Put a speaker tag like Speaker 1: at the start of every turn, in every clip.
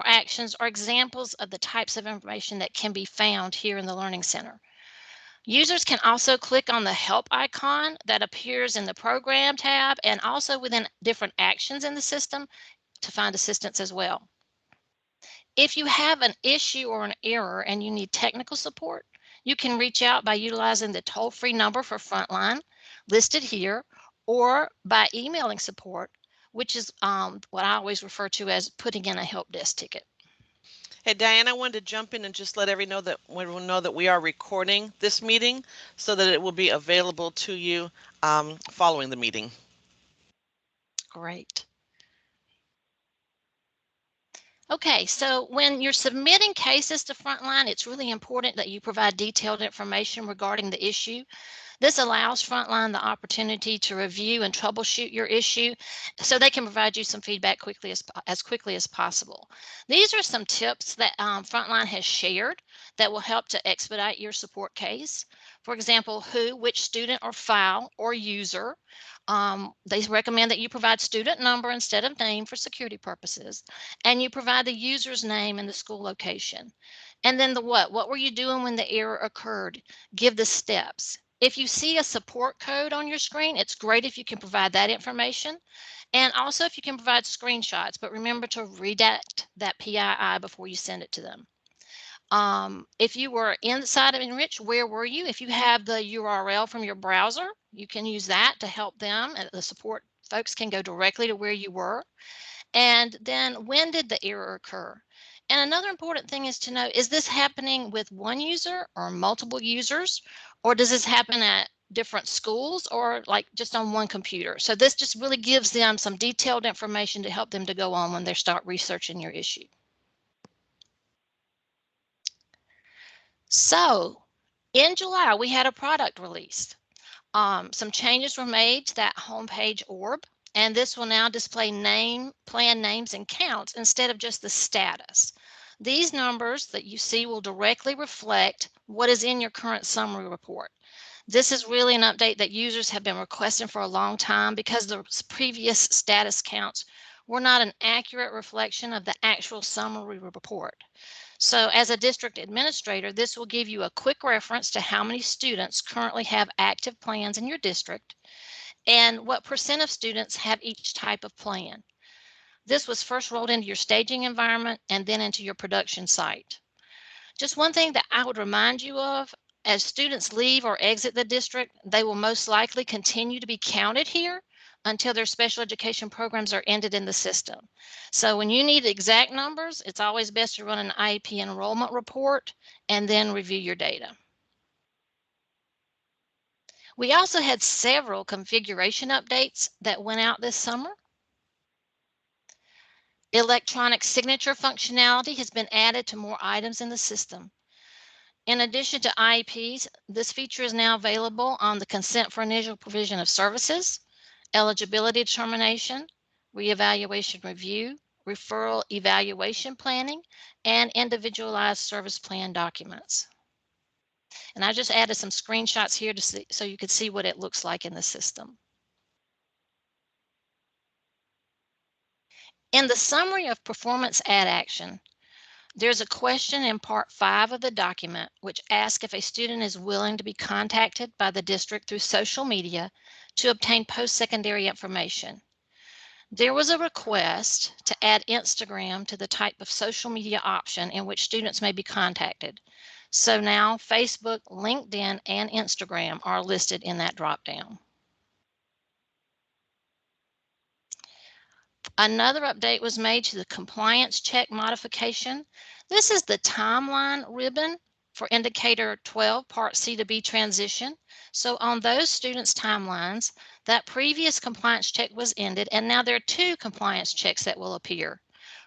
Speaker 1: actions are examples of the types of information that can be found here in the Learning Center. Users can also click on the help icon that appears in the program tab and also within different actions in the system to find assistance as well. If you have an issue or an error and you need technical support, you can reach out by utilizing the toll-free number for Frontline listed here or by emailing support, which is what I always refer to as putting in a help desk ticket.
Speaker 2: Hey, Diane, I wanted to jump in and just let everyone know that we are recording this meeting so that it will be available to you following the meeting.
Speaker 1: Great. Okay, so when you're submitting cases to Frontline, it's really important that you provide detailed information regarding the issue. This allows Frontline the opportunity to review and troubleshoot your issue so they can provide you some feedback as quickly as possible. These are some tips that Frontline has shared that will help to expedite your support case. For example, which student or file or user. They recommend that you provide student number instead of name for security purposes, and you provide the user's name and the school location. And then the what? What were you doing when the error occurred? Give the steps. If you see a support code on your screen, it's great if you can provide that information. And also if you can provide screenshots, but remember to redact that PII before you send it to them. If you were inside of Enrich, where were you? If you have the URL from your browser, you can use that to help them, and the support folks can go directly to where you were. And then when did the error occur? And another important thing is to know, is this happening with one user or multiple users? Or does this happen at different schools or like just on one computer? So this just really gives them some detailed information to help them to go on when they start researching your issue. So in July, we had a product released. Some changes were made to that homepage orb, and this will now display plan names, and counts instead of just the status. These numbers that you see will directly reflect what is in your current summary report. This is really an update that users have been requesting for a long time because the previous status counts were not an accurate reflection of the actual summary report. So as a district administrator, this will give you a quick reference to how many students currently have active plans in your district and what percent of students have each type of plan. This was first rolled into your staging environment and then into your production site. Just one thing that I would remind you of, as students leave or exit the district, they will most likely continue to be counted here until their special education programs are ended in the system. So when you need exact numbers, it's always best to run an IEP enrollment report and then review your data. We also had several configuration updates that went out this summer. Electronic signature functionality has been added to more items in the system. In addition to IEPs, this feature is now available on the consent for initial provision of services, eligibility determination, reevaluation review, referral evaluation planning, and individualized service plan documents. And I just added some screenshots here to see, so you could see what it looks like in the system. In the summary of performance ad action, there's a question in part 5 of the document which asks if a student is willing to be contacted by the district through social media to obtain post-secondary information. There was a request to add Instagram to the type of social media option in which students may be contacted. So now Facebook, LinkedIn, and Instagram are listed in that dropdown. Another update was made to the compliance check modification. This is the timeline ribbon for indicator 12 part C to B transition. So on those students' timelines, that previous compliance check was ended, and now there are 2 compliance checks that will appear.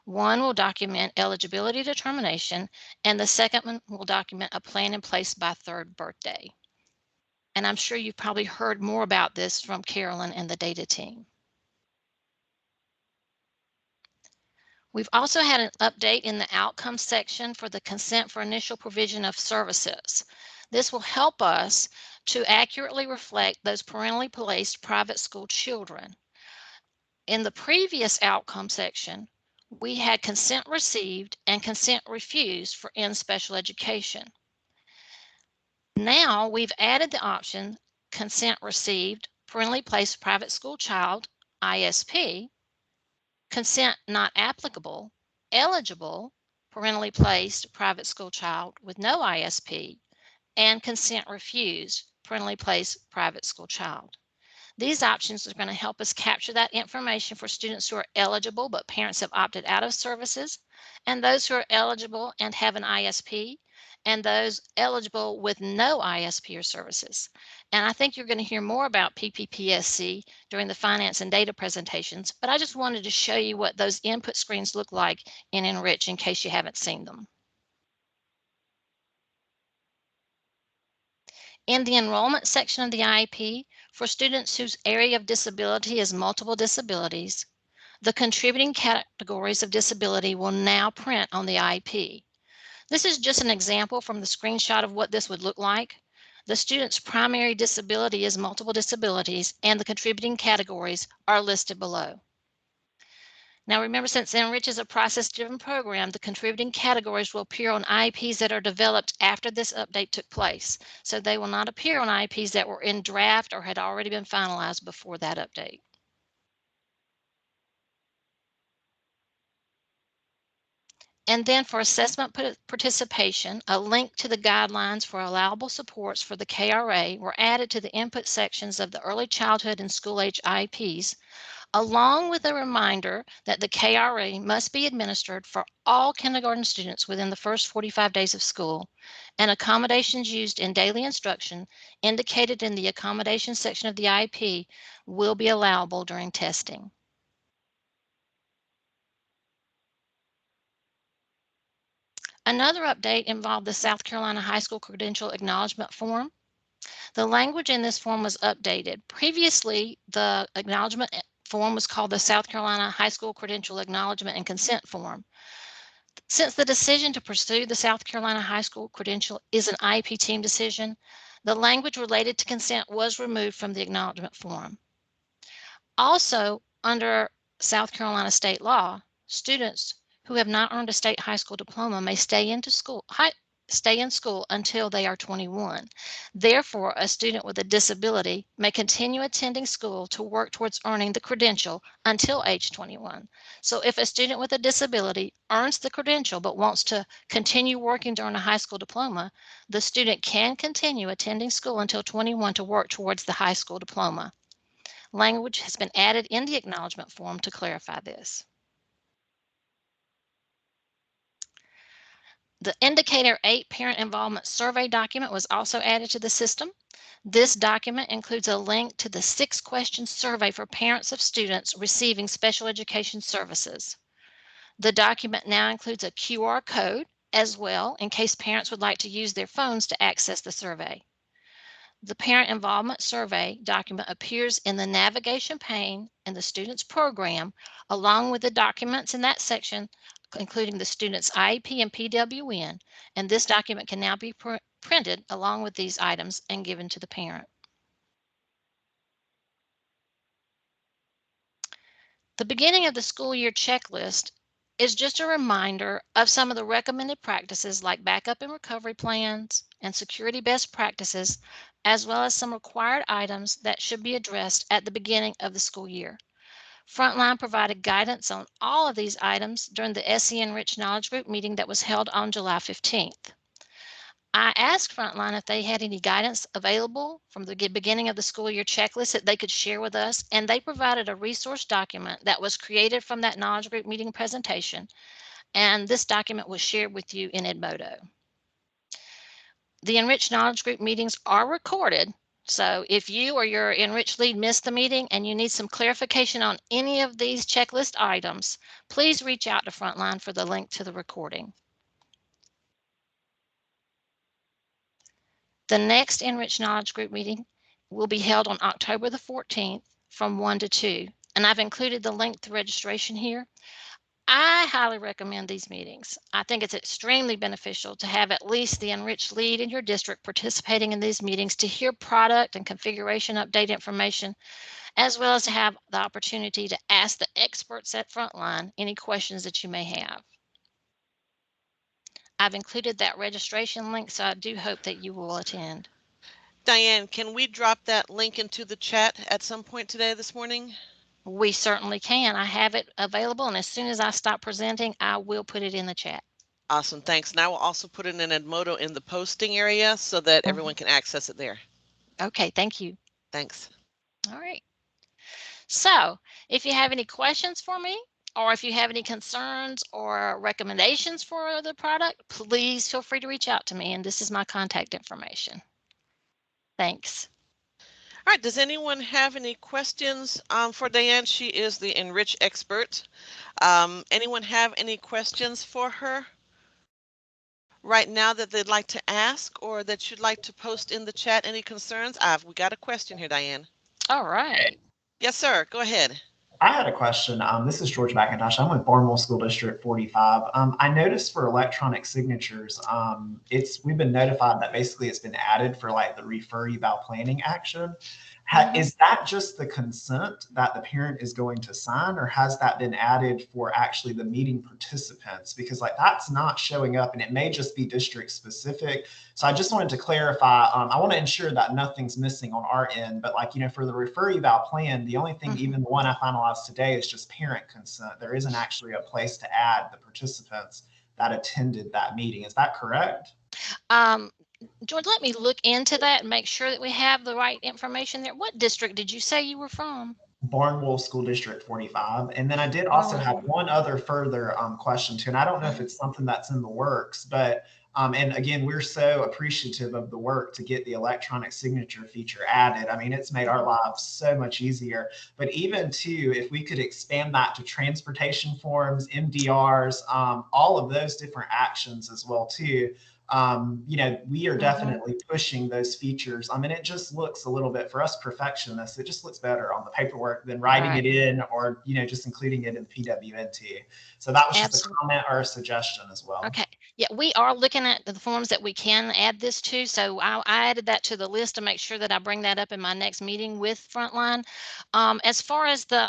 Speaker 1: One will document eligibility determination, and the second one will document a plan in place by 3rd birthday. And I'm sure you've probably heard more about this from Carolyn and the data team. We've also had an update in the outcomes section for the consent for initial provision of services. This will help us to accurately reflect those parentally placed private school children. In the previous outcome section, we had consent received and consent refused for in special education. Now we've added the option consent received, parentally placed private school child, ISP, consent not applicable, eligible, parentally placed private school child with no ISP, and consent refused, parentally placed private school child. These options are going to help us capture that information for students who are eligible but parents have opted out of services, and those who are eligible and have an ISP, and those eligible with no ISP or services. And I think you're going to hear more about PPPSC during the finance and data presentations, but I just wanted to show you what those input screens look like in Enrich in case you haven't seen them. In the enrollment section of the IEP, for students whose area of disability is multiple disabilities, the contributing categories of disability will now print on the IEP. This is just an example from the screenshot of what this would look like. The student's primary disability is multiple disabilities, and the contributing categories are listed below. Now remember, since Enrich is a process-driven program, the contributing categories will appear on IEPs that are developed after this update took place. So they will not appear on IEPs that were in draft or had already been finalized before that update. And then for assessment participation, a link to the guidelines for allowable supports for the KRA were added to the input sections of the early childhood and school-age IEPs, along with a reminder that the KRA must be administered for all kindergarten students within the first 45 days of school, and accommodations used in daily instruction indicated in the accommodation section of the IEP will be allowable during testing. Another update involved the South Carolina High School Credential Acknowledgement Form. The language in this form was updated. Previously, the acknowledgement form was called the South Carolina High School Credential Acknowledgement and Consent Form. Since the decision to pursue the South Carolina High School Credential is an IEP team decision, the language related to consent was removed from the acknowledgement form. Also, under South Carolina state law, students who have not earned a state high school diploma may stay in school until they are 21. Therefore, a student with a disability may continue attending school to work towards earning the credential until age 21. So if a student with a disability earns the credential but wants to continue working to earn a high school diploma, the student can continue attending school until 21 to work towards the high school diploma. Language has been added in the acknowledgement form to clarify this. The Indicator 8 Parent Involvement Survey document was also added to the system. This document includes a link to the 6-question survey for parents of students receiving special education services. The document now includes a QR code as well in case parents would like to use their phones to access the survey. The Parent Involvement Survey document appears in the navigation pane in the student's program, along with the documents in that section, including the student's IEP and PWN, and this document can now be printed along with these items and given to the parent. The beginning of the school year checklist is just a reminder of some of the recommended practices like backup and recovery plans and security best practices, as well as some required items that should be addressed at the beginning of the school year. Frontline provided guidance on all of these items during the SE Enrich Knowledge Group meeting that was held on July 15th. I asked Frontline if they had any guidance available from the beginning of the school year checklist that they could share with us, and they provided a resource document that was created from that knowledge group meeting presentation, and this document was shared with you in Edmodo. The Enrich Knowledge Group meetings are recorded, so if you or your Enrich lead missed the meeting and you need some clarification on any of these checklist items, please reach out to Frontline for the link to the recording. The next Enrich Knowledge Group meeting will be held on October the 14th from 1 to 2, and I've included the link to registration here. I highly recommend these meetings. I think it's extremely beneficial to have at least the enriched lead in your district participating in these meetings to hear product and configuration update information, as well as to have the opportunity to ask the experts at Frontline any questions that you may have. I've included that registration link, so I do hope that you will attend.
Speaker 2: Diane, can we drop that link into the chat at some point today, this morning?
Speaker 1: We certainly can. I have it available, and as soon as I stop presenting, I will put it in the chat.
Speaker 2: Awesome, thanks. And I will also put it in Edmodo in the posting area so that everyone can access it there.
Speaker 1: Okay, thank you.
Speaker 2: Thanks.
Speaker 1: All right. So if you have any questions for me, or if you have any concerns or recommendations for the product, please feel free to reach out to me. And this is my contact information. Thanks.
Speaker 2: All right, does anyone have any questions for Diane? She is the Enrich expert. Anyone have any questions for her right now that they'd like to ask or that you'd like to post in the chat? Any concerns? We got a question here, Diane.
Speaker 1: All right.
Speaker 2: Yes, sir. Go ahead.
Speaker 3: I had a question. This is George McIntosh. I'm with Barnwell School District 45. I noticed for electronic signatures, we've been notified that basically it's been added for like the refer eval planning action. Is that just the consent that the parent is going to sign, or has that been added for actually the meeting participants? Because like that's not showing up, and it may just be district specific. So I just wanted to clarify. I want to ensure that nothing's missing on our end, but like, for the refer eval plan, the only thing, even the one I finalized today, is just parent consent. There isn't actually a place to add the participants that attended that meeting. Is that correct?
Speaker 1: George, let me look into that and make sure that we have the right information there. What district did you say you were from?
Speaker 3: Barnwell School District 45. And then I did also have one other further question too, and I don't know if it's something that's in the works, but and again, we're so appreciative of the work to get the electronic signature feature added. I mean, it's made our lives so much easier. But even too, if we could expand that to transportation forms, MDRs, all of those different actions as well too. We are definitely pushing those features. I mean, it just looks a little bit, for us perfectionists, it just looks better on the paperwork than writing it in, or, just including it in PWNT. So that was just a comment or a suggestion as well.
Speaker 1: Okay. Yeah, we are looking at the forms that we can add this to. So I added that to the list to make sure that I bring that up in my next meeting with Frontline. As far as the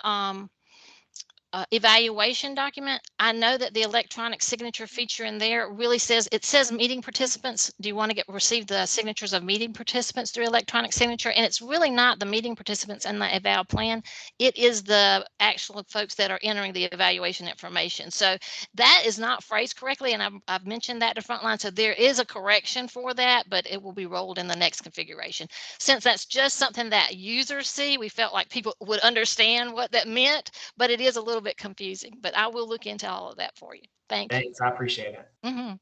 Speaker 1: evaluation document, I know that the electronic signature feature in there really says, it says meeting participants. Do you want to receive the signatures of meeting participants through electronic signature? And it's really not the meeting participants in the eval plan. It is the actual folks that are entering the evaluation information. So that is not phrased correctly. And I've mentioned that to Frontline. So there is a correction for that, but it will be rolled in the next configuration. Since that's just something that users see, we felt like people would understand what that meant, but it is a little bit confusing, but I will look into all of that for you. Thanks.
Speaker 3: I appreciate it.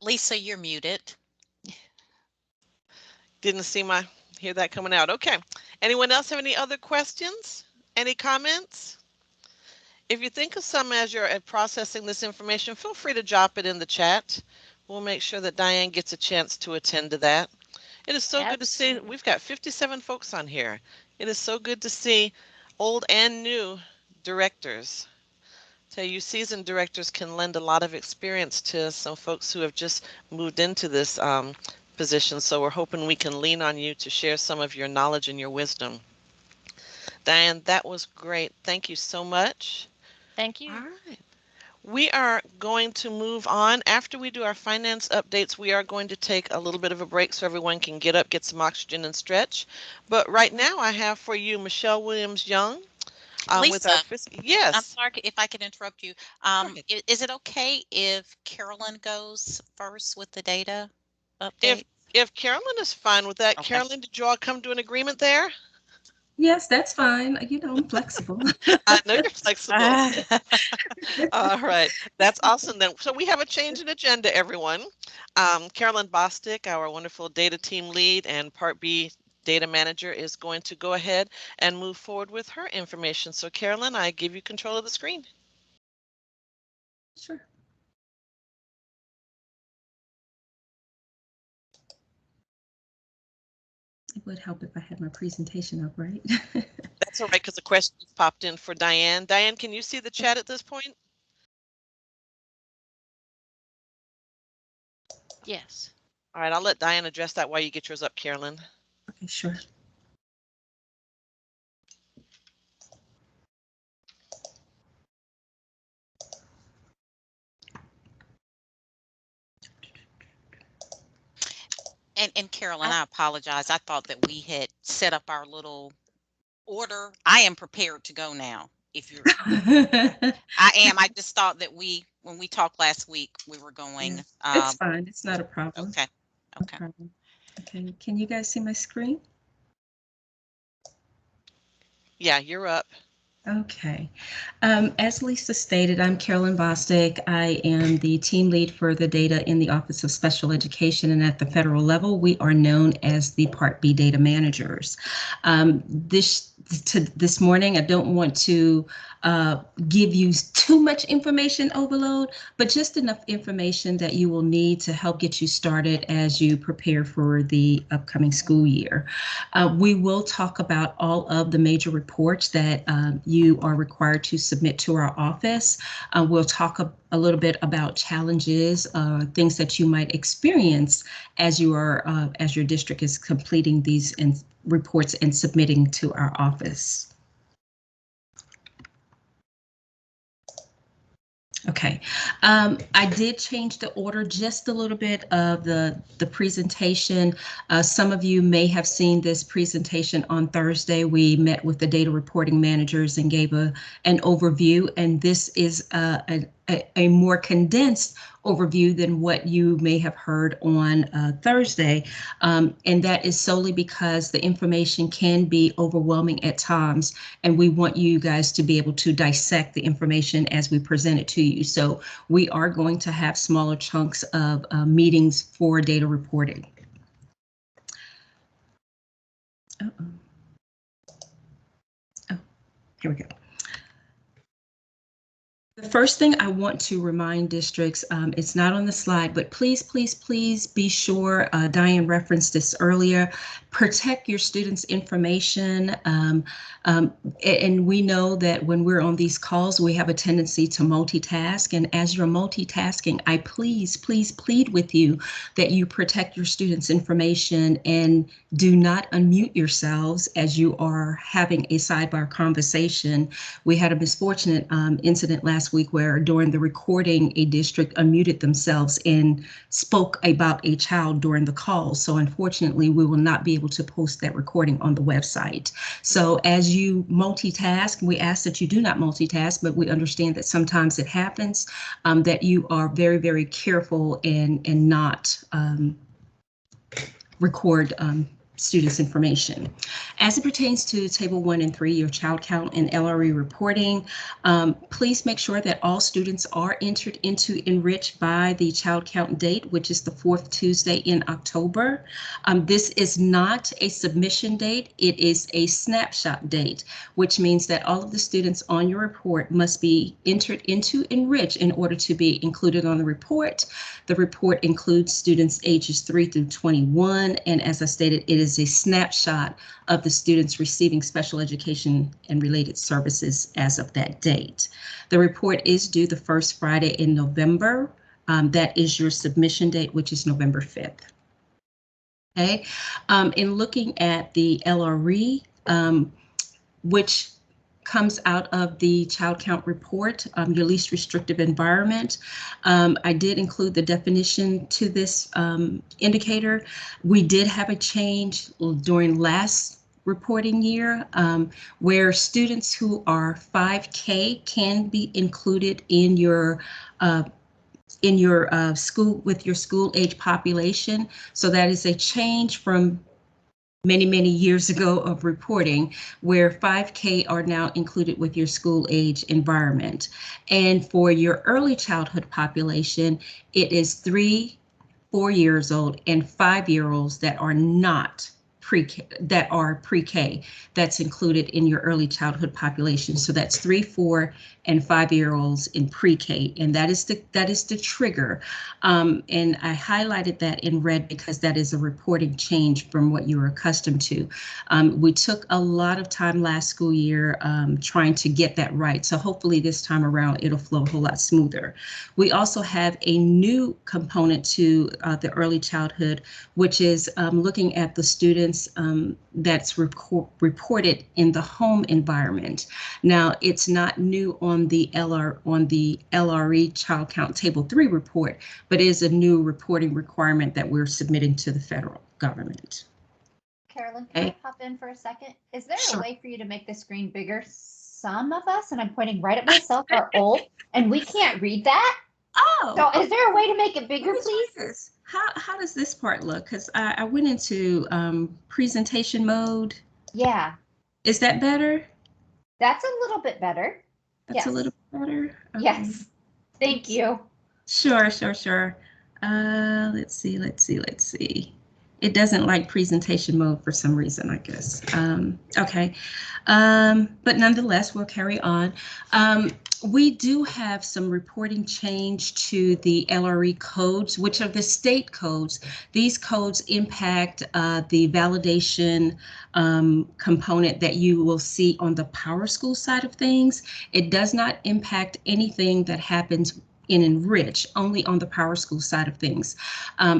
Speaker 4: Lisa, you're muted.
Speaker 2: Didn't hear that coming out. Okay. Anyone else have any other questions? Any comments? If you think of some as you're processing this information, feel free to drop it in the chat. We'll make sure that Diane gets a chance to attend to that. It is so good to see. We've got 57 folks on here. It is so good to see old and new directors. Tell you, seasoned directors can lend a lot of experience to some folks who have just moved into this position. So we're hoping we can lean on you to share some of your knowledge and your wisdom. Diane, that was great. Thank you so much.
Speaker 1: Thank you.
Speaker 2: All right. We are going to move on. After we do our finance updates, we are going to take a little bit of a break so everyone can get up, get some oxygen and stretch. But right now I have for you Michelle Williams-Young.
Speaker 4: Lisa,
Speaker 2: yes.
Speaker 4: I'm sorry if I can interrupt you. Is it okay if Carolyn goes first with the data update?
Speaker 2: If Carolyn is fine with that. Okay. Carolyn, did you all come to an agreement there?
Speaker 5: Yes, that's fine. I'm flexible.
Speaker 2: I know you're flexible. All right. That's awesome then. So we have a change in agenda, everyone. Carolyn Bostic, our wonderful data team lead and Part B data manager, is going to go ahead and move forward with her information. So Carolyn, I give you control of the screen.
Speaker 5: Sure. It would help if I had my presentation up, right?
Speaker 2: That's all right, because the question just popped in for Diane. Diane, can you see the chat at this point?
Speaker 1: Yes.
Speaker 2: All right, I'll let Diane address that while you get yours up, Carolyn.
Speaker 5: Okay, sure.
Speaker 4: And Carolyn, I apologize. I thought that we had set up our little order. I am prepared to go now. If you're, I am. I just thought that when we talked last week, we were going.
Speaker 5: It's fine. It's not a problem.
Speaker 4: Okay.
Speaker 5: No
Speaker 4: Okay.
Speaker 5: problem. Okay. Can you guys see my screen?
Speaker 2: Yeah, you're up.
Speaker 5: Okay. As Lisa stated, I'm Carolyn Bostic. I am the team lead for the data in the Office of Special Education, and at the federal level, we are known as the Part B data managers. This morning, I don't want to give you too much information overload, but just enough information that you will need to help get you started as you prepare for the upcoming school year. We will talk about all of the major reports that you are required to submit to our office. We'll talk a little bit about challenges, things that you might experience as you are as your district is completing these reports and submitting to our office. Okay, I did change the order just a little bit of the presentation. Some of you may have seen this presentation on Thursday. We met with the data reporting managers and gave an overview, and this is a more condensed overview than what you may have heard on Thursday. And that is solely because the information can be overwhelming at times, and we want you guys to be able to dissect the information as we present it to you. So we are going to have smaller chunks of meetings for data reporting. Oh, here we go. The first thing I want to remind districts, it's not on the slide, but please, please, please be sure, Diane referenced this earlier, protect your students' information. And we know that when we're on these calls, we have a tendency to multitask. And as you're multitasking, I please, please plead with you that you protect your students' information and do not unmute yourselves as you are having a sidebar conversation. We had a misfortunate incident last week where during the recording, a district unmuted themselves and spoke about a child during the call. So unfortunately, we will not be able to post that recording on the website. So as you multitask, we ask that you do not multitask, but we understand that sometimes it happens, that you are very, very careful and not record students' information. As it pertains to Table 1 and 3, your child count and LRE reporting, please make sure that all students are entered into Enrich by the child count date, which is the 4th Tuesday in October. This is not a submission date, it is a snapshot date, which means that all of the students on your report must be entered into Enrich in order to be included on the report. The report includes students ages 3 through 21, and as I stated, it is a snapshot of the students receiving special education and related services as of that date. The report is due the first Friday in November. That is your submission date, which is November 5th. Okay, in looking at the LRE, which comes out of the child count report, your least restrictive environment. I did include the definition to this indicator. We did have a change during last reporting year where students who are 5K can be included in your school with your school age population. So that is a change from many, many years ago of reporting where 5K are now included with your school age environment. And for your early childhood population, it is 3, 4 years old and 5-year-olds that are not pre-K, that are pre-K, that's included in your early childhood population. So that's 3, 4, and 5-year-olds in pre-K, and that is the trigger. And I highlighted that in red because that is a reporting change from what you were accustomed to. We took a lot of time last school year trying to get that right. So hopefully this time around it'll flow a whole lot smoother. We also have a new component to the early childhood, which is looking at the students that's reported in the home environment. Now, it's not new on the LRE Child Count Table 3 report, but is a new reporting requirement that we're submitting to the federal government.
Speaker 6: Carolyn, can I pop in for a second? Is there a way for you to make the screen bigger? Some of us, and I'm pointing right at myself, are old, and we can't read that.
Speaker 5: Oh.
Speaker 6: So is there a way to make it bigger, please?
Speaker 5: How does this part look? Because I went into presentation mode.
Speaker 6: Yeah.
Speaker 5: Is that better?
Speaker 6: That's a little bit better.
Speaker 5: That's
Speaker 6: yes.
Speaker 5: a little better. Okay.
Speaker 6: Yes. Thank you.
Speaker 5: Sure. Let's see. It doesn't like presentation mode for some reason, I guess. Okay. But nonetheless, we'll carry on. We do have some reporting change to the LRE codes, which are the state codes. These codes impact the validation component that you will see on the PowerSchool side of things. It does not impact anything that happens in Enrich, only on the PowerSchool side of things.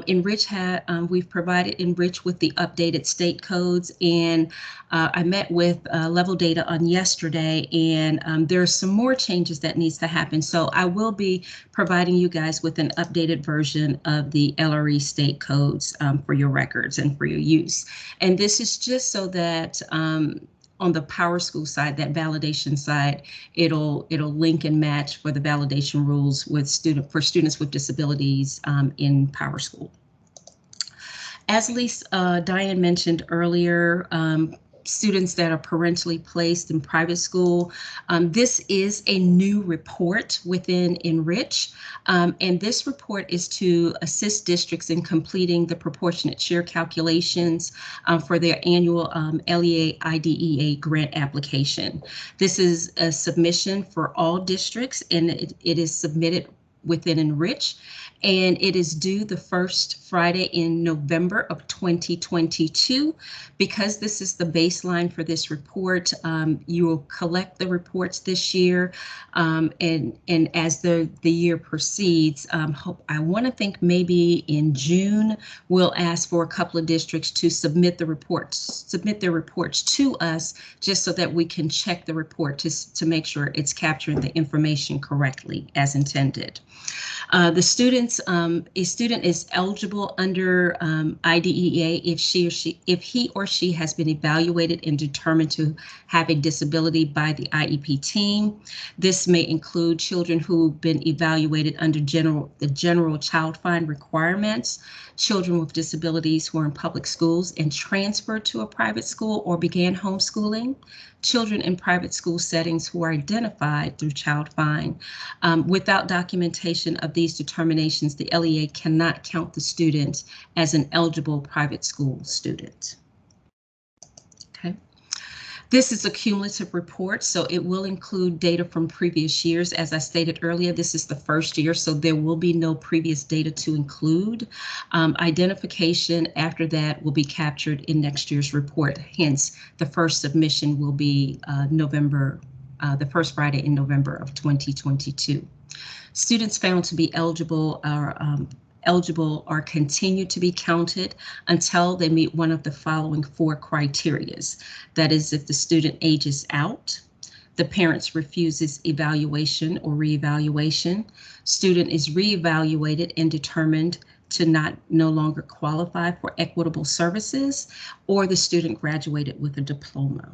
Speaker 5: We've provided Enrich with the updated state codes, and I met with Level Data on yesterday, and there's some more changes that needs to happen. So I will be providing you guys with an updated version of the LRE state codes for your records and for your use. And this is just so that on the PowerSchool side, that validation side, it'll link and match for the validation rules with students with disabilities in PowerSchool. As Diane mentioned earlier, students that are parentally placed in private school. This is a new report within Enrich, and this report is to assist districts in completing the proportionate share calculations for their annual LEA IDEA grant application. This is a submission for all districts, and it is submitted within Enrich, and it is due the first Friday in November of 2022. Because this is the baseline for this report, you will collect the reports this year, and as the year proceeds, I want to think maybe in June we'll ask for a couple of districts to submit their reports to us, just so that we can check the report to make sure it's capturing the information correctly as intended. A student is eligible under IDEA if he or she has been evaluated and determined to have a disability by the IEP team. This may include children who've been evaluated under the general child find requirements, children with disabilities who are in public schools and transferred to a private school or began homeschooling, children in private school settings who are identified through child find. Without documentation of these determinations, the LEA cannot count the student as an eligible private school student. Okay. This is a cumulative report, so it will include data from previous years. As I stated earlier, this is the first year, so there will be no previous data to include. Identification after that will be captured in next year's report. Hence, the first submission will be the first Friday in November of 2022. Students found to be eligible are continued to be counted until they meet one of the following 4 criterias. That is, if the student ages out, the parents refuses evaluation or reevaluation, student is reevaluated and determined to no longer qualify for equitable services, or the student graduated with a diploma.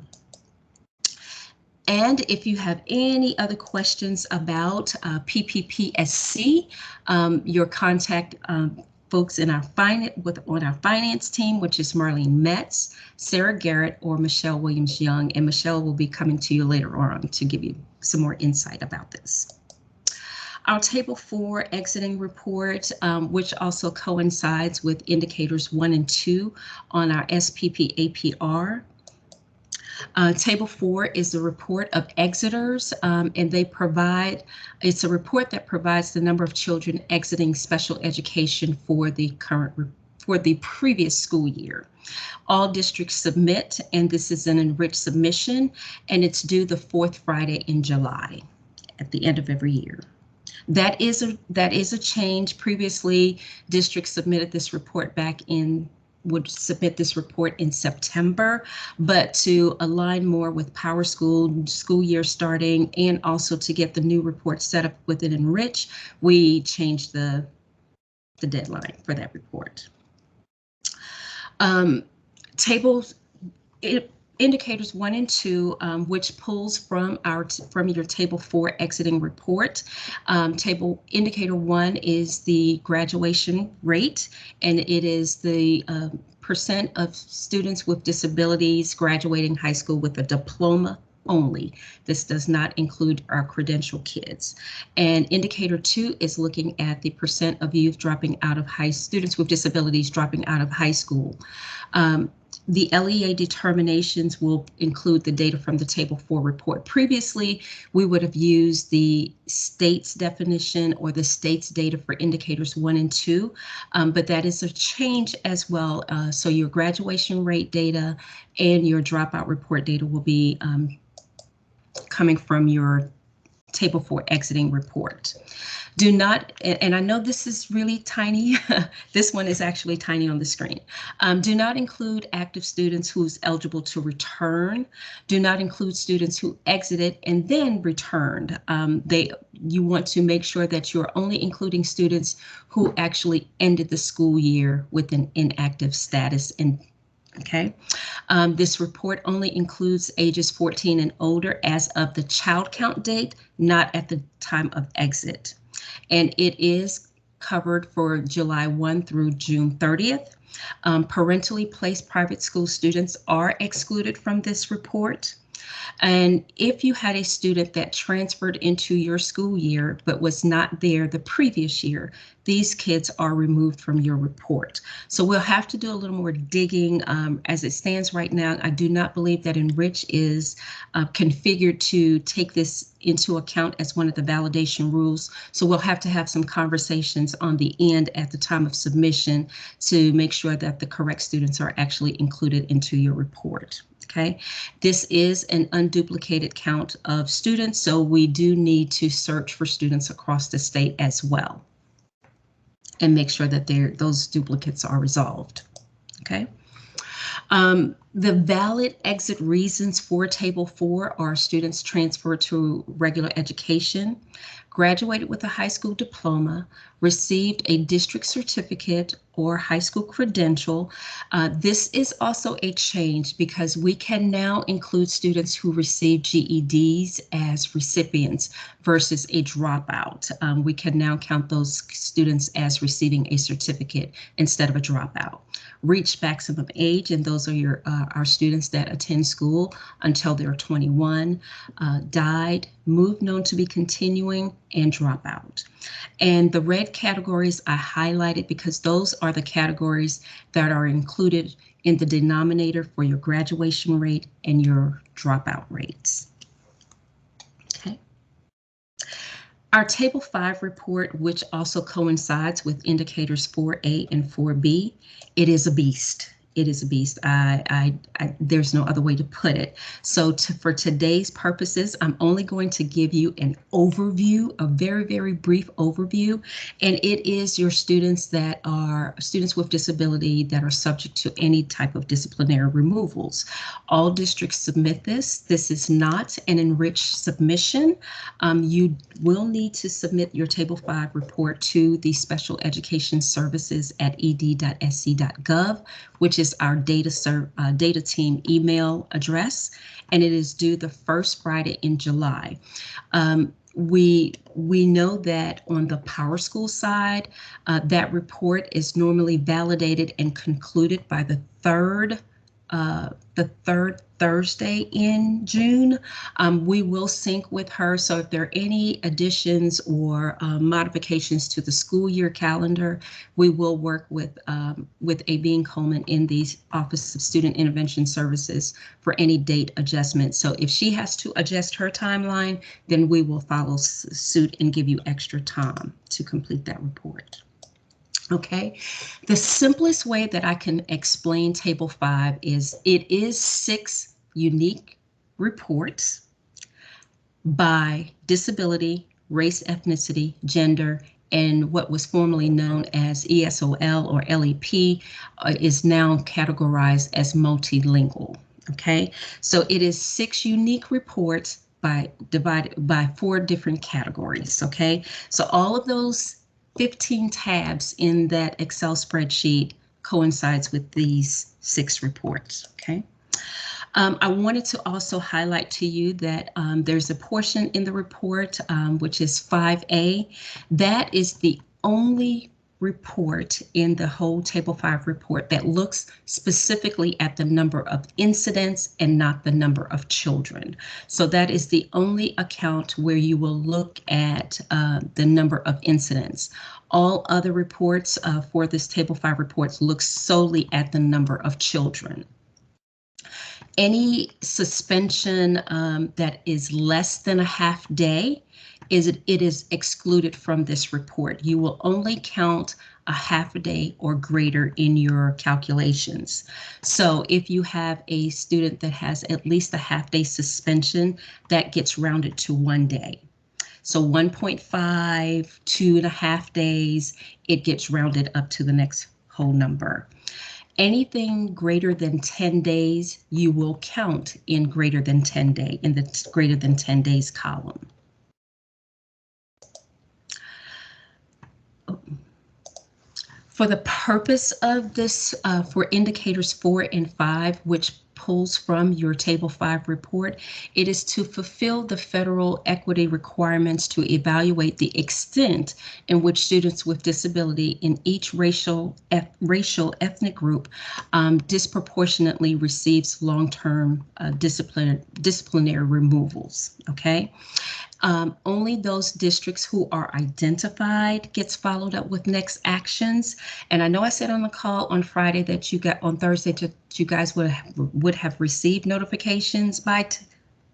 Speaker 5: And if you have any other questions about PPPSC, your contact folks in our finance team, which is Marlene Metz, Sarah Garrett, or Michelle Williams-Young, and Michelle will be coming to you later on to give you some more insight about this. Our Table 4 exiting report, which also coincides with indicators 1 and 2 on our SPP APR. Table 4 is a report of exiters, and it's a report that provides the number of children exiting special education for the previous school year. All districts submit, and this is an enriched submission, and it's due the 4th Friday in July at the end of every year. That is a change. Previously, districts submitted this report would submit this report in September, but to align more with Power school year starting, and also to get the new report set up within Enrich, we changed the deadline for that report. Indicators 1 and 2, which pulls from your Table 4 exiting report. Indicator 1 is the graduation rate, and it is the percent of students with disabilities graduating high school with a diploma only. This does not include our credential kids. And indicator 2 is looking at the percent of youth dropping out of students with disabilities dropping out of high school. The LEA determinations will include the data from the Table 4 report. Previously, we would have used the state's definition or the state's data for indicators 1 and 2, but that is a change as well. So your graduation rate data and your dropout report data will be coming from your Table 4 exiting report. Do not, and I know this is really tiny, this one is actually tiny on the screen. Do not include active students who's eligible to return. Do not include students who exited and then returned. You want to make sure that you're only including students who actually ended the school year with an inactive status. Okay, this report only includes ages 14 and older as of the child count date, not at the time of exit. And it is covered for July 1 through June 30th. Parentally placed private school students are excluded from this report. And if you had a student that transferred into your school year but was not there the previous year, these kids are removed from your report. So we'll have to do a little more digging. As it stands right now, I do not believe that Enrich is configured to take this into account as one of the validation rules. So we'll have to have some conversations on the end at the time of submission to make sure that the correct students are actually included into your report. Okay, this is an unduplicated count of students, so we do need to search for students across the state as well and make sure that those duplicates are resolved. Okay. The valid exit reasons for Table 4 are students transferred to regular education, graduated with a high school diploma, received a district certificate or high school credential. This is also a change because we can now include students who receive GEDs as recipients versus a dropout. We can now count those students as receiving a certificate instead of a dropout. Reached maximum age, and those are our students that attend school until they're 21, died, moved known to be continuing, and drop out. And the red categories I highlighted because those are the categories that are included in the denominator for your graduation rate and your dropout rates. Okay. Our Table 5 report, which also coincides with indicators 4A and 4B, it is a beast. It is a beast. There's no other way to put it. So for today's purposes, I'm only going to give you an overview, a very, very brief overview. And it is your students that are students with disability that are subject to any type of disciplinary removals. All districts submit this. This is not an enriched submission. You will need to submit your Table 5 report to the Special Education Services at ed.sc.gov, which is our data team email address, and it is due the first Friday in July. We know that on the Power School side, that report is normally validated and concluded by the third the third Thursday in June. We will sync with her. So if there are any additions or modifications to the school year calendar, we will work with Abine Coleman in the Office of Student Intervention Services for any date adjustments. So if she has to adjust her timeline, then we will follow suit and give you extra time to complete that report. Okay, the simplest way that I can explain Table 5 is it is 6 unique reports by disability, race, ethnicity, gender, and what was formerly known as ESOL or LEP is now categorized as multilingual. Okay, so it is 6 unique reports divided by 4 different categories. Okay, so all of those 15 tabs in that Excel spreadsheet coincides with these 6 reports, okay? I wanted to also highlight to you that there's a portion in the report, which is 5A. That is the only report in the whole Table 5 report that looks specifically at the number of incidents and not the number of children. So that is the only account where you will look at the number of incidents. All other reports for this Table 5 reports look solely at the number of children. Any suspension that is less than a half day, it is excluded from this report. You will only count a half a day or greater in your calculations. So if you have a student that has at least a half day suspension, that gets rounded to 1 day. So 1.5, 2.5 days, it gets rounded up to the next whole number. Anything greater than 10 days, you will count in greater than 10 day, in the greater than 10 days column. For the purpose of this, for indicators 4 and 5, which pulls from your Table 5 report, it is to fulfill the federal equity requirements to evaluate the extent in which students with disability in each racial ethnic group disproportionately receives long-term disciplinary removals, okay? Only those districts who are identified gets followed up with next actions. And I know I said on the call on Friday that you got on Thursday that you guys would have received notifications by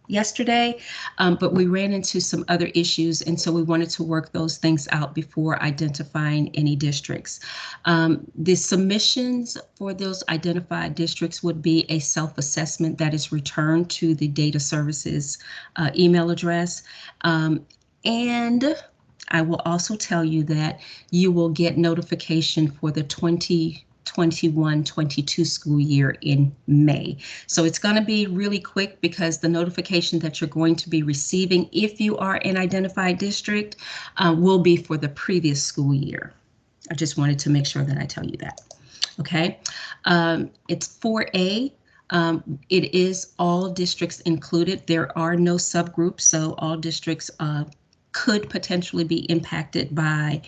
Speaker 5: yesterday, but we ran into some other issues, and so we wanted to work those things out before identifying any districts. The submissions for those identified districts would be a self-assessment that is returned to the data services email address. And I will also tell you that you will get notification for the 2021-22 school year in May. So it's going to be really quick because the notification that you're going to be receiving if you are an identified district will be for the previous school year. I just wanted to make sure that I tell you that. Okay, it's 4A. It is all districts included. There are no subgroups, so all districts could potentially be impacted by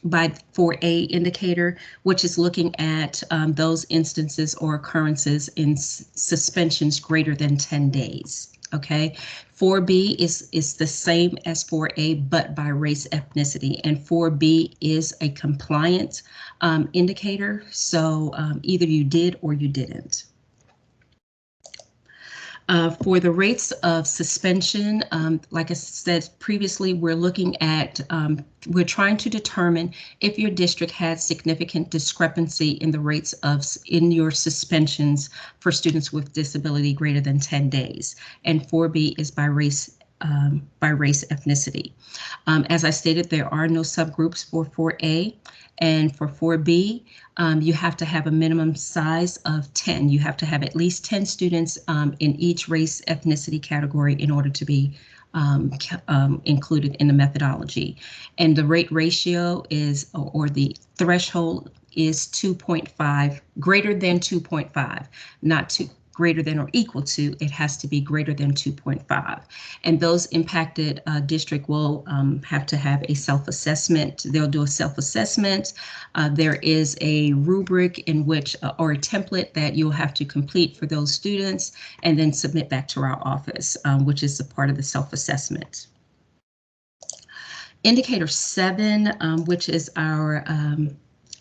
Speaker 5: 4A indicator, which is looking at those instances or occurrences in suspensions greater than 10 days. Okay, 4B is the same as 4A, but by race ethnicity, and 4B is a compliance indicator. So either you did or you didn't. For the rates of suspension, like I said previously, we're looking at, we're trying to determine if your district had significant discrepancy in the rates in your suspensions for students with disability greater than 10 days. And 4B is by race ethnicity. As I stated, there are no subgroups for 4A, and for 4B, you have to have a minimum size of 10. You have to have at least 10 students in each race ethnicity category in order to be included in the methodology. And the rate ratio is, or the threshold is 2.5, greater than 2.5, not greater than or equal to, it has to be greater than 2.5. And those impacted district will have to have a self-assessment. They'll do a self-assessment. There is a rubric in which, or a template that you'll have to complete for those students and then submit back to our office, which is a part of the self-assessment. Indicator 7, which is our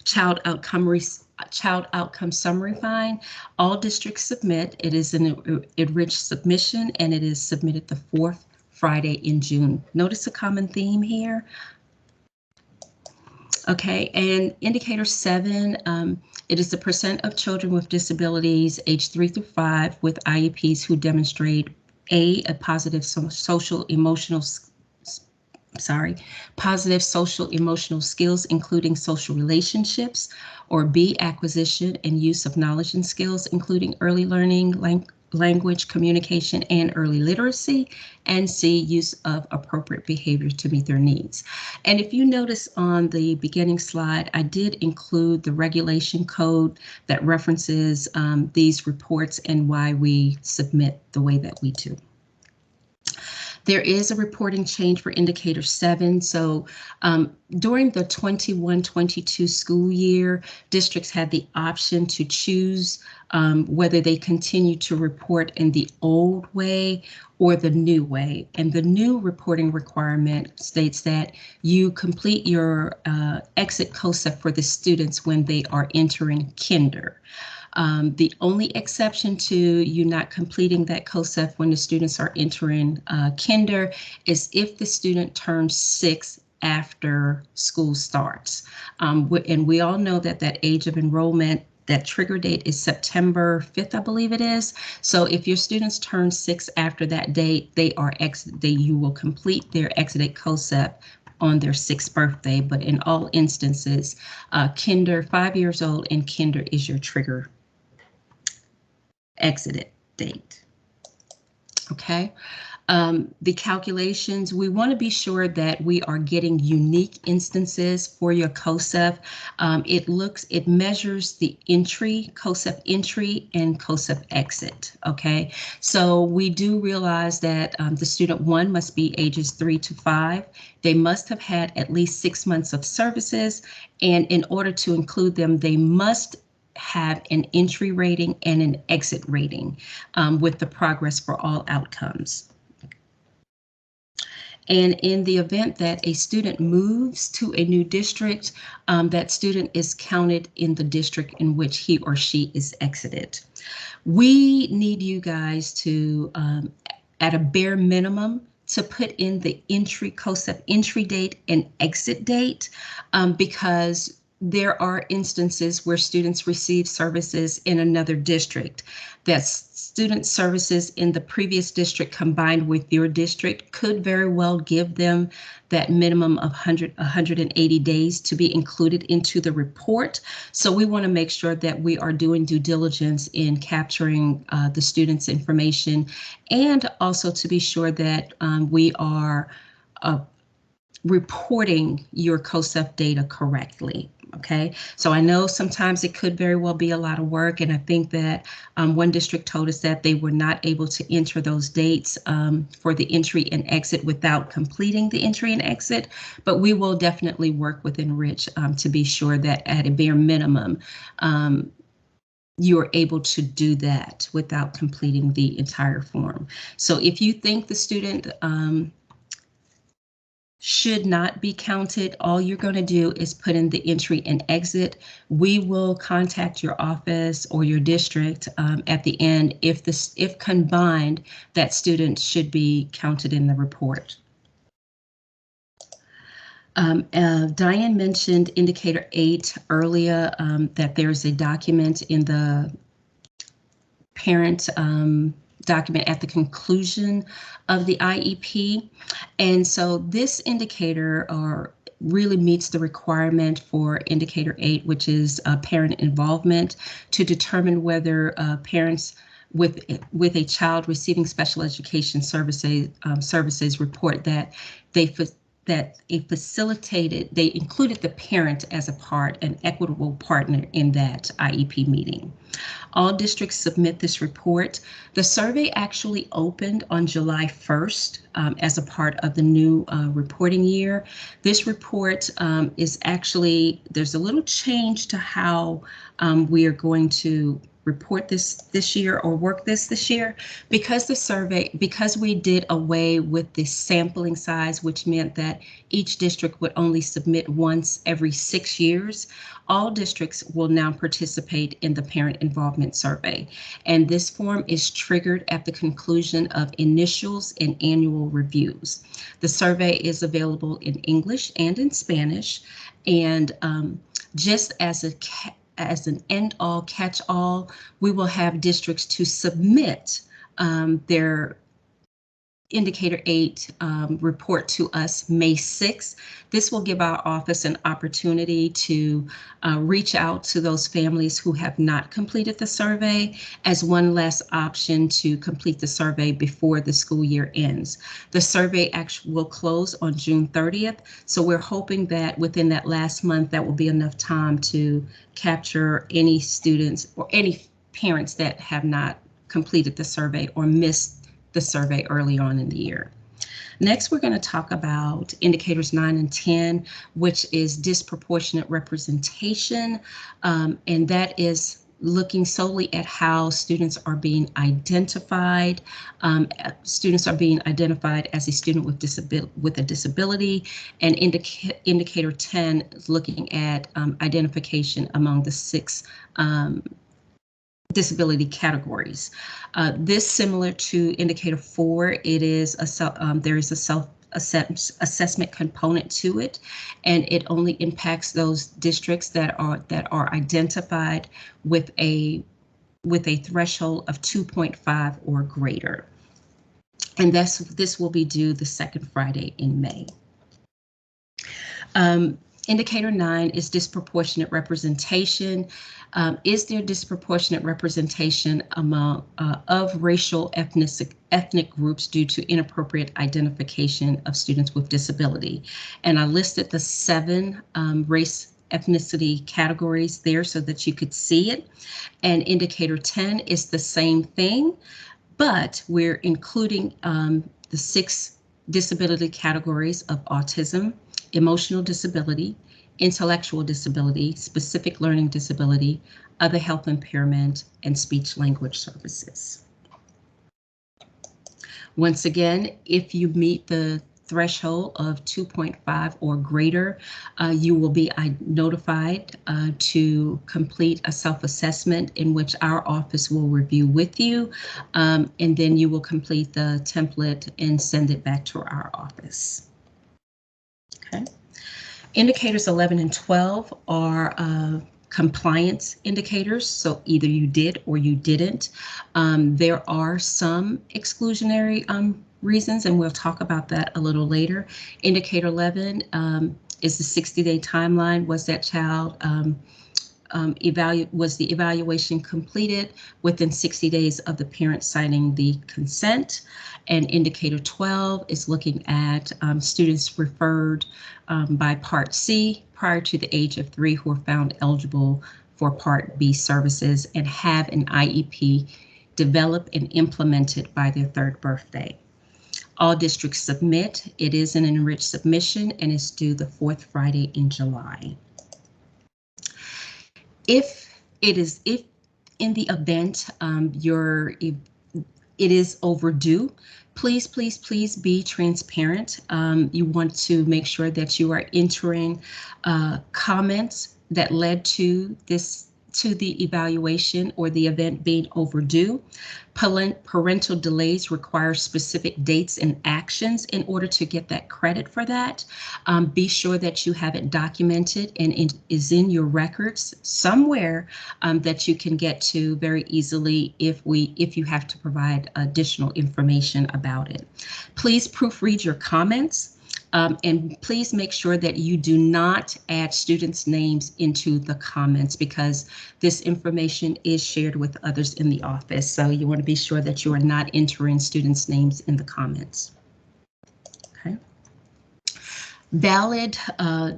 Speaker 5: child outcome summary find. All districts submit. It is an enriched submission, and it is submitted the 4th Friday in June. Notice a common theme here. Okay, and indicator 7, it is the percent of children with disabilities aged 3 through 5 with IEPs who demonstrate a positive social emotional skills, including social relationships, or B, acquisition and use of knowledge and skills, including early learning, language, communication, and early literacy, and C, use of appropriate behavior to meet their needs. And if you notice on the beginning slide, I did include the regulation code that references these reports and why we submit the way that we do. There is a reporting change for indicator 7. So during the 21-22 school year, districts had the option to choose whether they continue to report in the old way or the new way. And the new reporting requirement states that you complete your exit COSEP for the students when they are entering kinder. The only exception to you not completing that COSEP when the students are entering kinder is if the student turns 6 after school starts. And we all know that that age of enrollment, that trigger date is September 5th, I believe it is. So if your students turn 6 after that date, you will complete their exited COSEP on their 6th birthday. But in all instances, kinder, 5 years old and kinder is your trigger exited date. Okay. The calculations, we want to be sure that we are getting unique instances for your COSEP. It measures the entry, COSEP entry and COSEP exit. Okay, so we do realize that the student 1 must be ages 3 to 5. They must have had at least 6 months of services, and in order to include them, they must have an entry rating and an exit rating with the progress for all outcomes. And in the event that a student moves to a new district, that student is counted in the district in which he or she is exited. We need you guys to, at a bare minimum, to put in the entry COSEP entry date and exit date because there are instances where students receive services in another district. That's student services in the previous district combined with your district could very well give them that minimum of 180 days to be included into the report. So we want to make sure that we are doing due diligence in capturing the students' information, and also to be sure that we are reporting your COSEP data correctly. Okay, so I know sometimes it could very well be a lot of work, and I think that one district told us that they were not able to enter those dates for the entry and exit without completing the entry and exit, but we will definitely work with Enrich to be sure that at a bare minimum, you're able to do that without completing the entire form. So if you think the student should not be counted, all you're going to do is put in the entry and exit. We will contact your office or your district at the end if combined, that student should be counted in the report. Diane mentioned indicator 8 earlier, that there's a document in the parent document at the conclusion of the IEP. And so this indicator really meets the requirement for indicator 8, which is parent involvement, to determine whether parents with a child receiving special education services report that that they included the parent as an equitable partner in that IEP meeting. All districts submit this report. The survey actually opened on July 1st as a part of the new reporting year. This report is actually, there's a little change to how we are going to report this year or work this year, because we did away with the sampling size, which meant that each district would only submit once every 6 years. All districts will now participate in the parent involvement survey, and this form is triggered at the conclusion of initials and annual reviews. The survey is available in English and in Spanish, and just as an end-all, catch-all, we will have districts to submit their Indicator 8 report to us May 6th. This will give our office an opportunity to reach out to those families who have not completed the survey as one last option to complete the survey before the school year ends. The survey actually will close on June 30th, so we're hoping that within that last month that will be enough time to capture any students or any parents that have not completed the survey or missed the survey early on in the year. Next, we're going to talk about indicators 9 and 10, which is disproportionate representation, and that is looking solely at how students are being identified. Students are being identified as a student with a disability, and indicator 10 is looking at identification among the 6 disability categories. This, similar to indicator 4, it is there is a self-assessment component to it, and it only impacts those districts that are identified with a threshold of 2.5 or greater. And this will be due the second Friday in May. Indicator 9 is disproportionate representation. Is there disproportionate representation among of racial ethnic groups due to inappropriate identification of students with disability? And I listed the 7 race ethnicity categories there so that you could see it. And indicator 10 is the same thing, but we're including the 6 disability categories of autism, emotional disability, intellectual disability, specific learning disability, other health impairment, and speech language services. Once again, if you meet the threshold of 2.5 or greater, you will be notified to complete a self-assessment in which our office will review with you, and then you will complete the template and send it back to our office. Okay. Indicators 11 and 12 are compliance indicators, so either you did or you didn't. There are some exclusionary reasons, and we'll talk about that a little later. Indicator 11 is the 60-day timeline. Was that child was the evaluation completed within 60 days of the parent signing the consent? And indicator 12 is looking at students referred by Part C prior to the age of 3 who are found eligible for Part B services and have an IEP developed and implemented by their 3rd birthday. All districts submit. It is an enriched submission and is due the 4th Friday in July. If in the event it is overdue, please be transparent. You want to make sure that you are entering comments that led to the evaluation or the event being overdue. Parental delays require specific dates and actions in order to get that credit for that. Be sure that you have it documented and it is in your records somewhere that you can get to very easily if you have to provide additional information about it. Please proofread your comments. And please make sure that you do not add students' names into the comments because this information is shared with others in the office. So you want to be sure that you are not entering students' names in the comments. Okay. Valid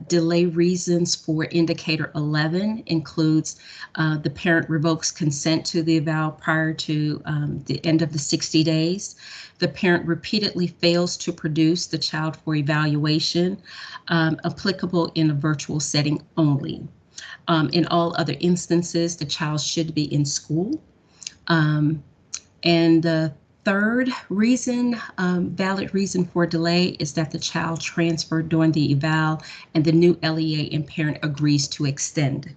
Speaker 5: delay reasons for indicator 11 includes the parent revokes consent to the eval prior to the end of the 60 days. The parent repeatedly fails to produce the child for evaluation, applicable in a virtual setting only. In all other instances, the child should be in school. And the third reason, valid reason for delay, is that the child transferred during the eval and the new LEA and parent agrees to extend.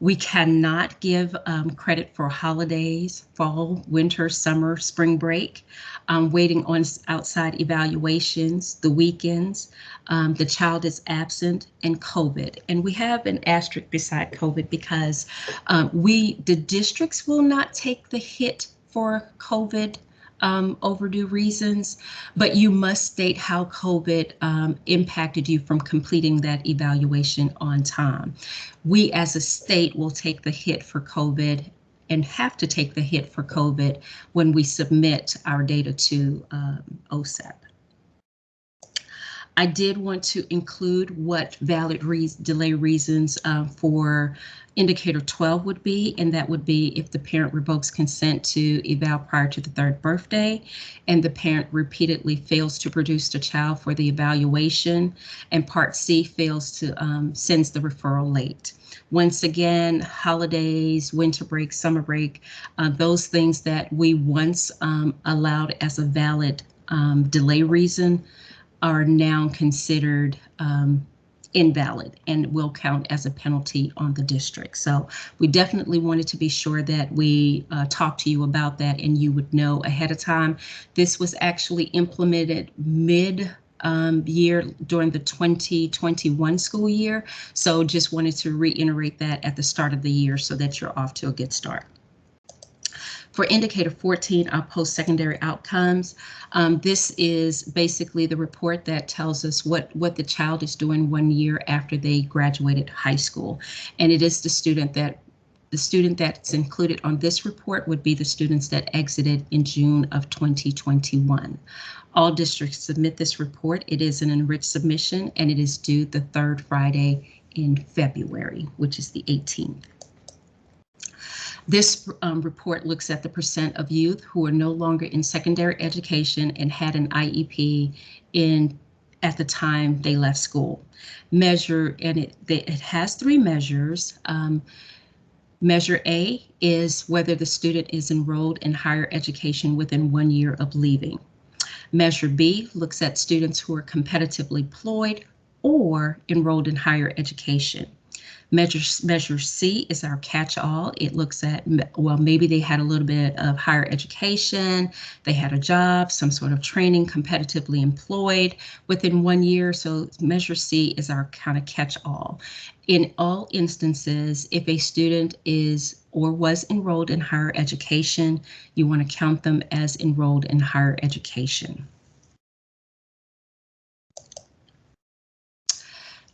Speaker 5: We cannot give credit for holidays, fall, winter, summer, spring break, waiting on outside evaluations, the weekends, the child is absent, and COVID. And we have an asterisk beside COVID because the districts will not take the hit for COVID overdue reasons, but you must state how COVID impacted you from completing that evaluation on time. We as a state will take the hit for COVID and have to take the hit for COVID when we submit our data to OSEP. I did want to include what valid delay reasons for indicator 12 would be, and that would be if the parent revokes consent to eval prior to the 3rd birthday, and the parent repeatedly fails to produce the child for the evaluation, and Part C fails to sends the referral late. Once again, holidays, winter break, summer break, those things that we once allowed as a valid delay reason are now considered invalid and will count as a penalty on the district. So we definitely wanted to be sure that we talked to you about that and you would know ahead of time. This was actually implemented mid-year during the 2021 school year. So just wanted to reiterate that at the start of the year so that you're off to a good start. For indicator 14, our post-secondary outcomes, this is basically the report that tells us what the child is doing 1 year after they graduated high school. And it is the student that's included on this report would be the students that exited in June of 2021. All districts submit this report. It is an enriched submission and it is due the 3rd Friday in February, which is the 18th. This report looks at the percent of youth who are no longer in secondary education and had an IEP at the time they left school. It has 3 measures. Measure A is whether the student is enrolled in higher education within 1 year of leaving. Measure B looks at students who are competitively employed or enrolled in higher education. Measure C is our catch-all. It looks at, well, maybe they had a little bit of higher education, they had a job, some sort of training, competitively employed within 1 year. So Measure C is our kind of catch-all. In all instances, if a student is or was enrolled in higher education, you want to count them as enrolled in higher education.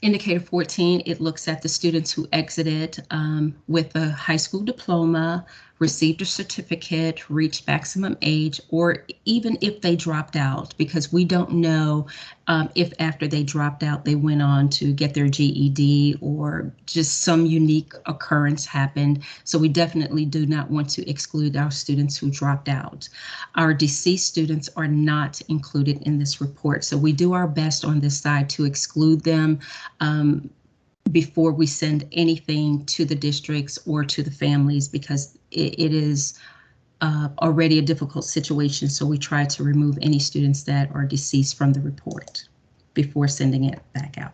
Speaker 5: Indicator 14, it looks at the students who exited with a high school diploma, received a certificate, reached maximum age, or even if they dropped out, because we don't know if after they dropped out, they went on to get their GED or just some unique occurrence happened. So we definitely do not want to exclude our students who dropped out. Our deceased students are not included in this report. So we do our best on this side to exclude them before we send anything to the districts or to the families, because it is already a difficult situation. So we try to remove any students that are deceased from the report before sending it back out.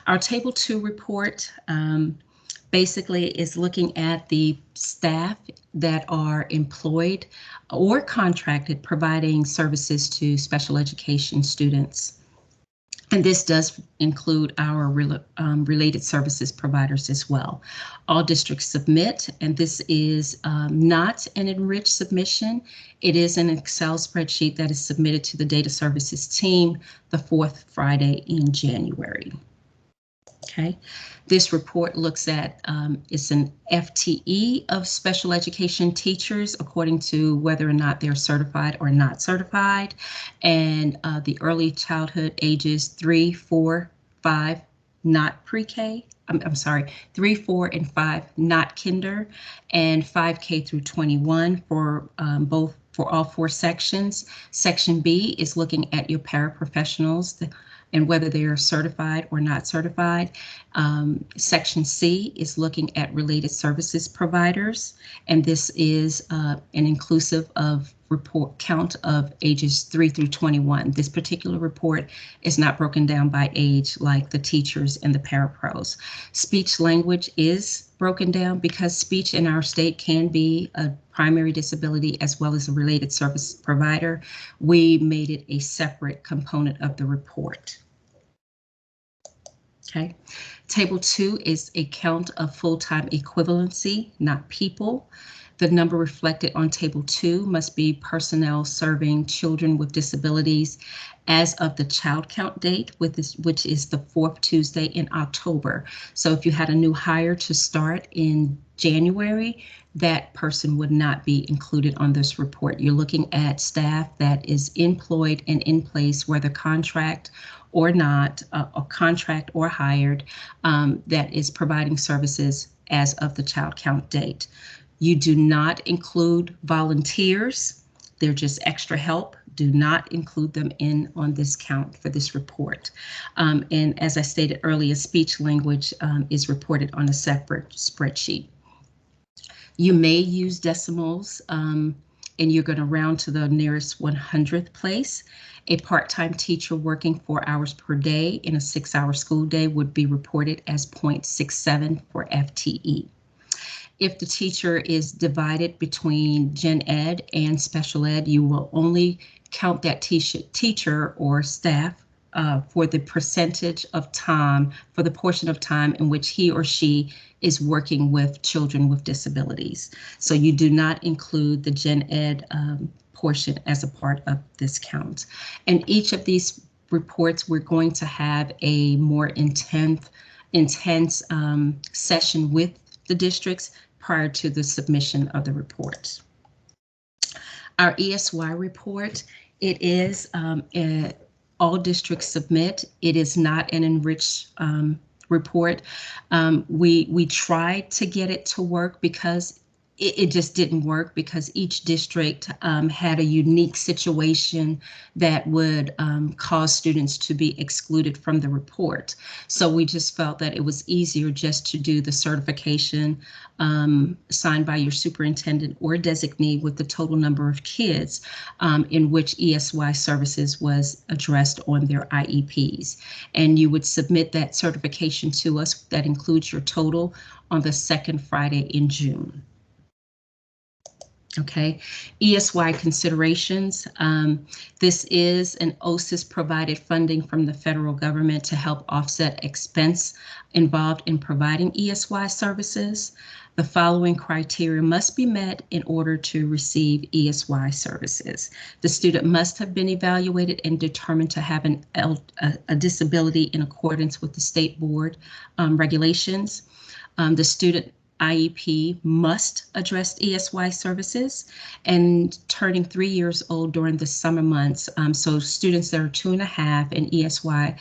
Speaker 5: Our Table 2 report basically is looking at the staff that are employed or contracted providing services to special education students. And this does include our related services providers as well. All districts submit, and this is not an enriched submission. It is an Excel spreadsheet that is submitted to the data services team the 4th Friday in January. Okay, this report looks at, it's an FTE of special education teachers according to whether or not they're certified or not certified, and the early childhood ages 3, 4, 5, not pre-K. I'm sorry, 3, 4, and 5, not kinder, and 5K through 21 for for all 4 sections. Section B is looking at your paraprofessionals and whether they are certified or not certified. Section C is looking at related services providers, and this is an inclusive of report count of ages 3 through 21. This particular report is not broken down by age like the teachers and the parapros. Speech language is broken down because speech in our state can be a primary disability as well as a related service provider. We made it a separate component of the report. Okay. Table 2 is a count of full-time equivalency, not people. The number reflected on Table 2 must be personnel serving children with disabilities as of the child count date, which is the 4th Tuesday in October. So if you had a new hire to start in January, that person would not be included on this report. You're looking at staff that is employed and in place, whether contract or not, a contract or hired, that is providing services as of the child count date. You do not include volunteers. They're just extra help. Do not include them in on this count for this report. And as I stated earlier, speech language is reported on a separate spreadsheet. You may use decimals, and you're going to round to the nearest 100th place. A part-time teacher working 4 hours per day in a 6-hour school day would be reported as 0.67 for FTE. If the teacher is divided between gen ed and special ed, you will only count that teacher or staff for the percentage of time, for the portion of time in which he or she is working with children with disabilities. So you do not include the gen ed portion as a part of this count. And each of these reports, we're going to have a more intense session with the districts prior to the submission of the report. Our ESY report, it is all districts submit. It is not an enriched report. We tried to get it to work because it just didn't work because each district had a unique situation that would cause students to be excluded from the report. So we just felt that it was easier just to do the certification signed by your superintendent or designee with the total number of kids in which ESY services was addressed on their IEPs. And you would submit that certification to us that includes your total on the second Friday in June. Okay, ESY considerations. This is an OSIS provided funding from the federal government to help offset expense involved in providing ESY services. The following criteria must be met in order to receive ESY services. The student must have been evaluated and determined to have a disability in accordance with the state board regulations. The student IEP must address ESY services and turning 3 years old during the summer months. So students that are 2.5 and ESY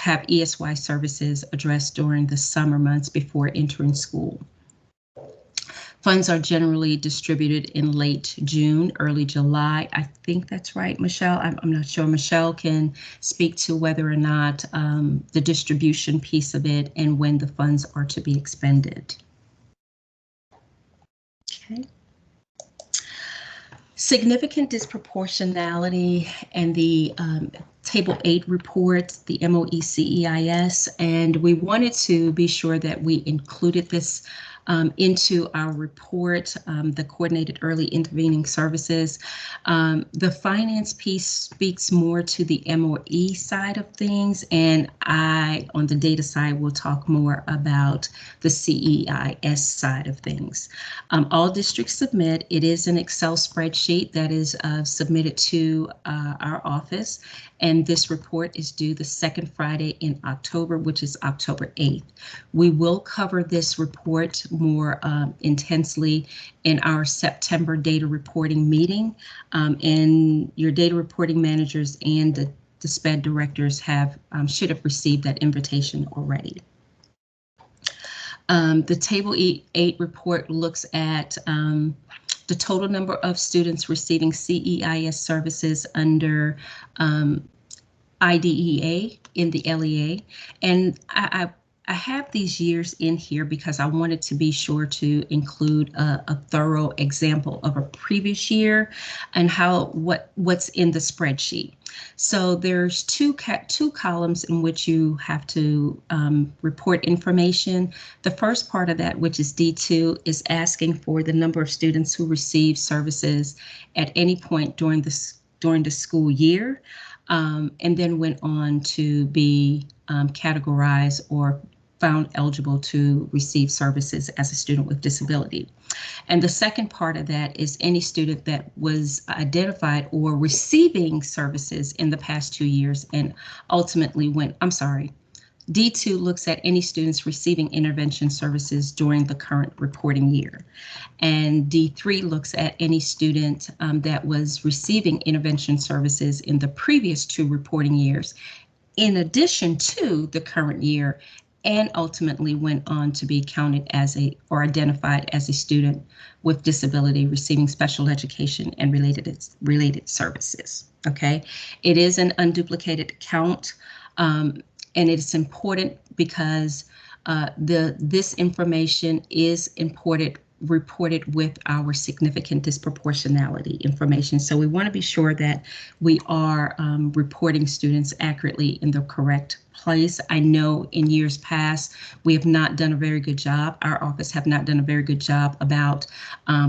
Speaker 5: have ESY services addressed during the summer months before entering school. Funds are generally distributed in late June, early July. I think that's right, Michelle. I'm not sure. Michelle can speak to whether or not the distribution piece of it and when the funds are to be expended. Okay. Significant disproportionality and the Table 8 report, the MOECEIS, and we wanted to be sure that we included this into our report, the Coordinated Early Intervening Services. The finance piece speaks more to the MOE side of things, and I, on the data side, will talk more about the CEIS side of things. All districts submit. It is an Excel spreadsheet that is submitted to our office, and this report is due the second Friday in October, which is October 8th. We will cover this report more intensely in our September data reporting meeting, and your data reporting managers and the SPED directors should have received that invitation already. The Table 8 report looks at the total number of students receiving CEIS services under IDEA in the LEA. And I have these years in here because I wanted to be sure to include a thorough example of a previous year and what's in the spreadsheet. So there's two columns in which you have to report information. The first part of that, which is D2, is asking for the number of students who receive services at any point during the school year, and then went on to be categorized or found eligible to receive services as a student with disability. And the second part of that is any student that was identified or receiving services in the past 2 years and ultimately D2 looks at any students receiving intervention services during the current reporting year. And D3 looks at any student that was receiving intervention services in the previous 2 reporting years, in addition to the current year, and ultimately went on to be counted as or identified as a student with disability receiving special education and related services. Okay, it is an unduplicated count, and it's important because this information is reported with our significant disproportionality information. So we want to be sure that we are reporting students accurately in the correct place. I know in years past, we have not done a very good job. Our office have not done a very good job about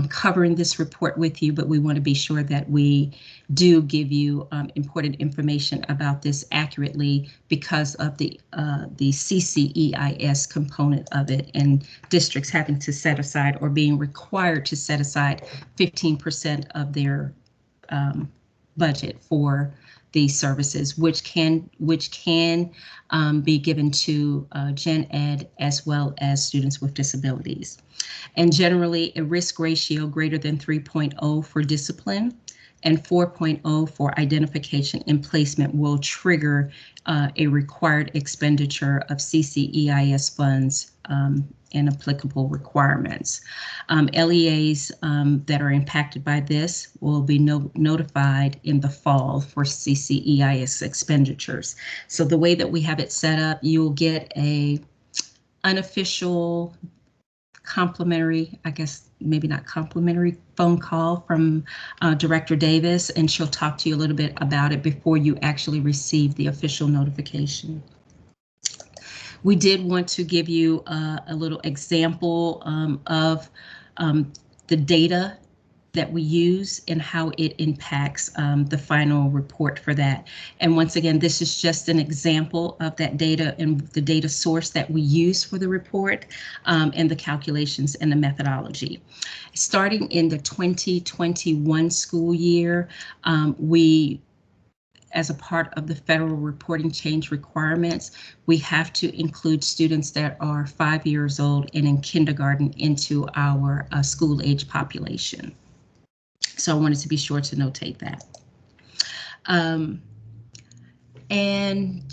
Speaker 5: covering this report with you, but we want to be sure that we do give you important information about this accurately because of the CCEIS component of it, and districts having to set aside or being required to set aside 15% of their budget for these services, which can be given to Gen Ed as well as students with disabilities. And generally, a risk ratio greater than 3.0 for discipline and 4.0 for identification and placement will trigger a required expenditure of CCEIS funds and applicable requirements. LEAs that are impacted by this will be notified in the fall for CCEIS expenditures. So the way that we have it set up, you'll get a unofficial complimentary, I guess maybe not complimentary, phone call from Director Davis, and she'll talk to you a little bit about it before you actually receive the official notification. We did want to give you a little example of the data that we use and how it impacts the final report for that. And once again, this is just an example of that data and the data source that we use for the report and the calculations and the methodology. Starting in the 2021 school year, we, as a part of the federal reporting change requirements, we have to include students that are 5 years old and in kindergarten into our school age population. So I wanted to be sure to notate that. And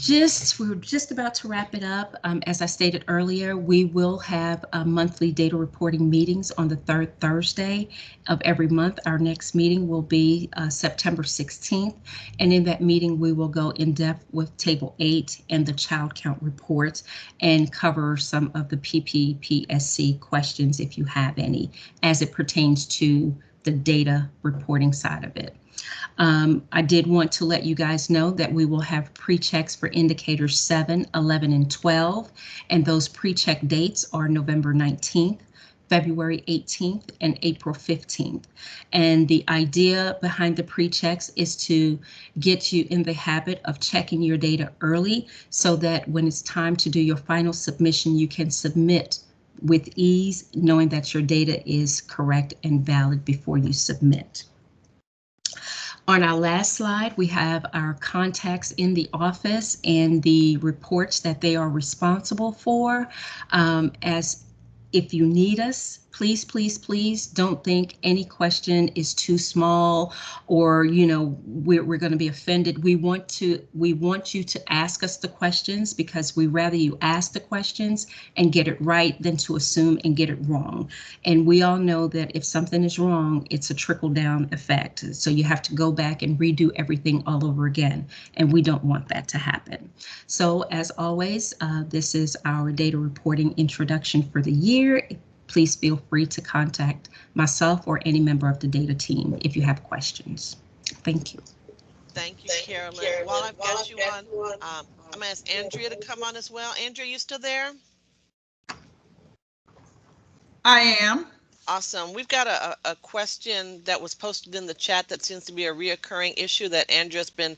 Speaker 5: we're just about to wrap it up. As I stated earlier, we will have monthly data reporting meetings on the third Thursday of every month. Our next meeting will be September 16th. And in that meeting, we will go in depth with Table 8 and the child count reports and cover some of the PPPSC questions if you have any, as it pertains to the data reporting side of it. I did want to let you guys know that we will have pre-checks for indicators 7, 11, and 12, and those pre-check dates are November 19th, February 18th and April 15th. And the idea behind the pre-checks is to get you in the habit of checking your data early so that when it's time to do your final submission, you can submit with ease, knowing that your data is correct and valid before you submit. On our last slide, we have our contacts in the office and the reports that they are responsible for. As if you need us, please, please, please don't think any question is too small or, you know, we're going to be offended. We want you to ask us the questions because we rather you ask the questions and get it right than to assume and get it wrong. And we all know that if something is wrong, it's a trickle down effect. So you have to go back and redo everything all over again. And we don't want that to happen. So as always, this is our data reporting introduction for the year. Please feel free to contact myself or any member of the data team if you have questions. Thank you.
Speaker 2: Thank you, Carolyn. While I've got you on, I'm going to ask Andrea to come on as well. Andrea, you still there?
Speaker 7: I am.
Speaker 2: Awesome. We've got a question that was posted in the chat that seems to be a reoccurring issue that Andrea's been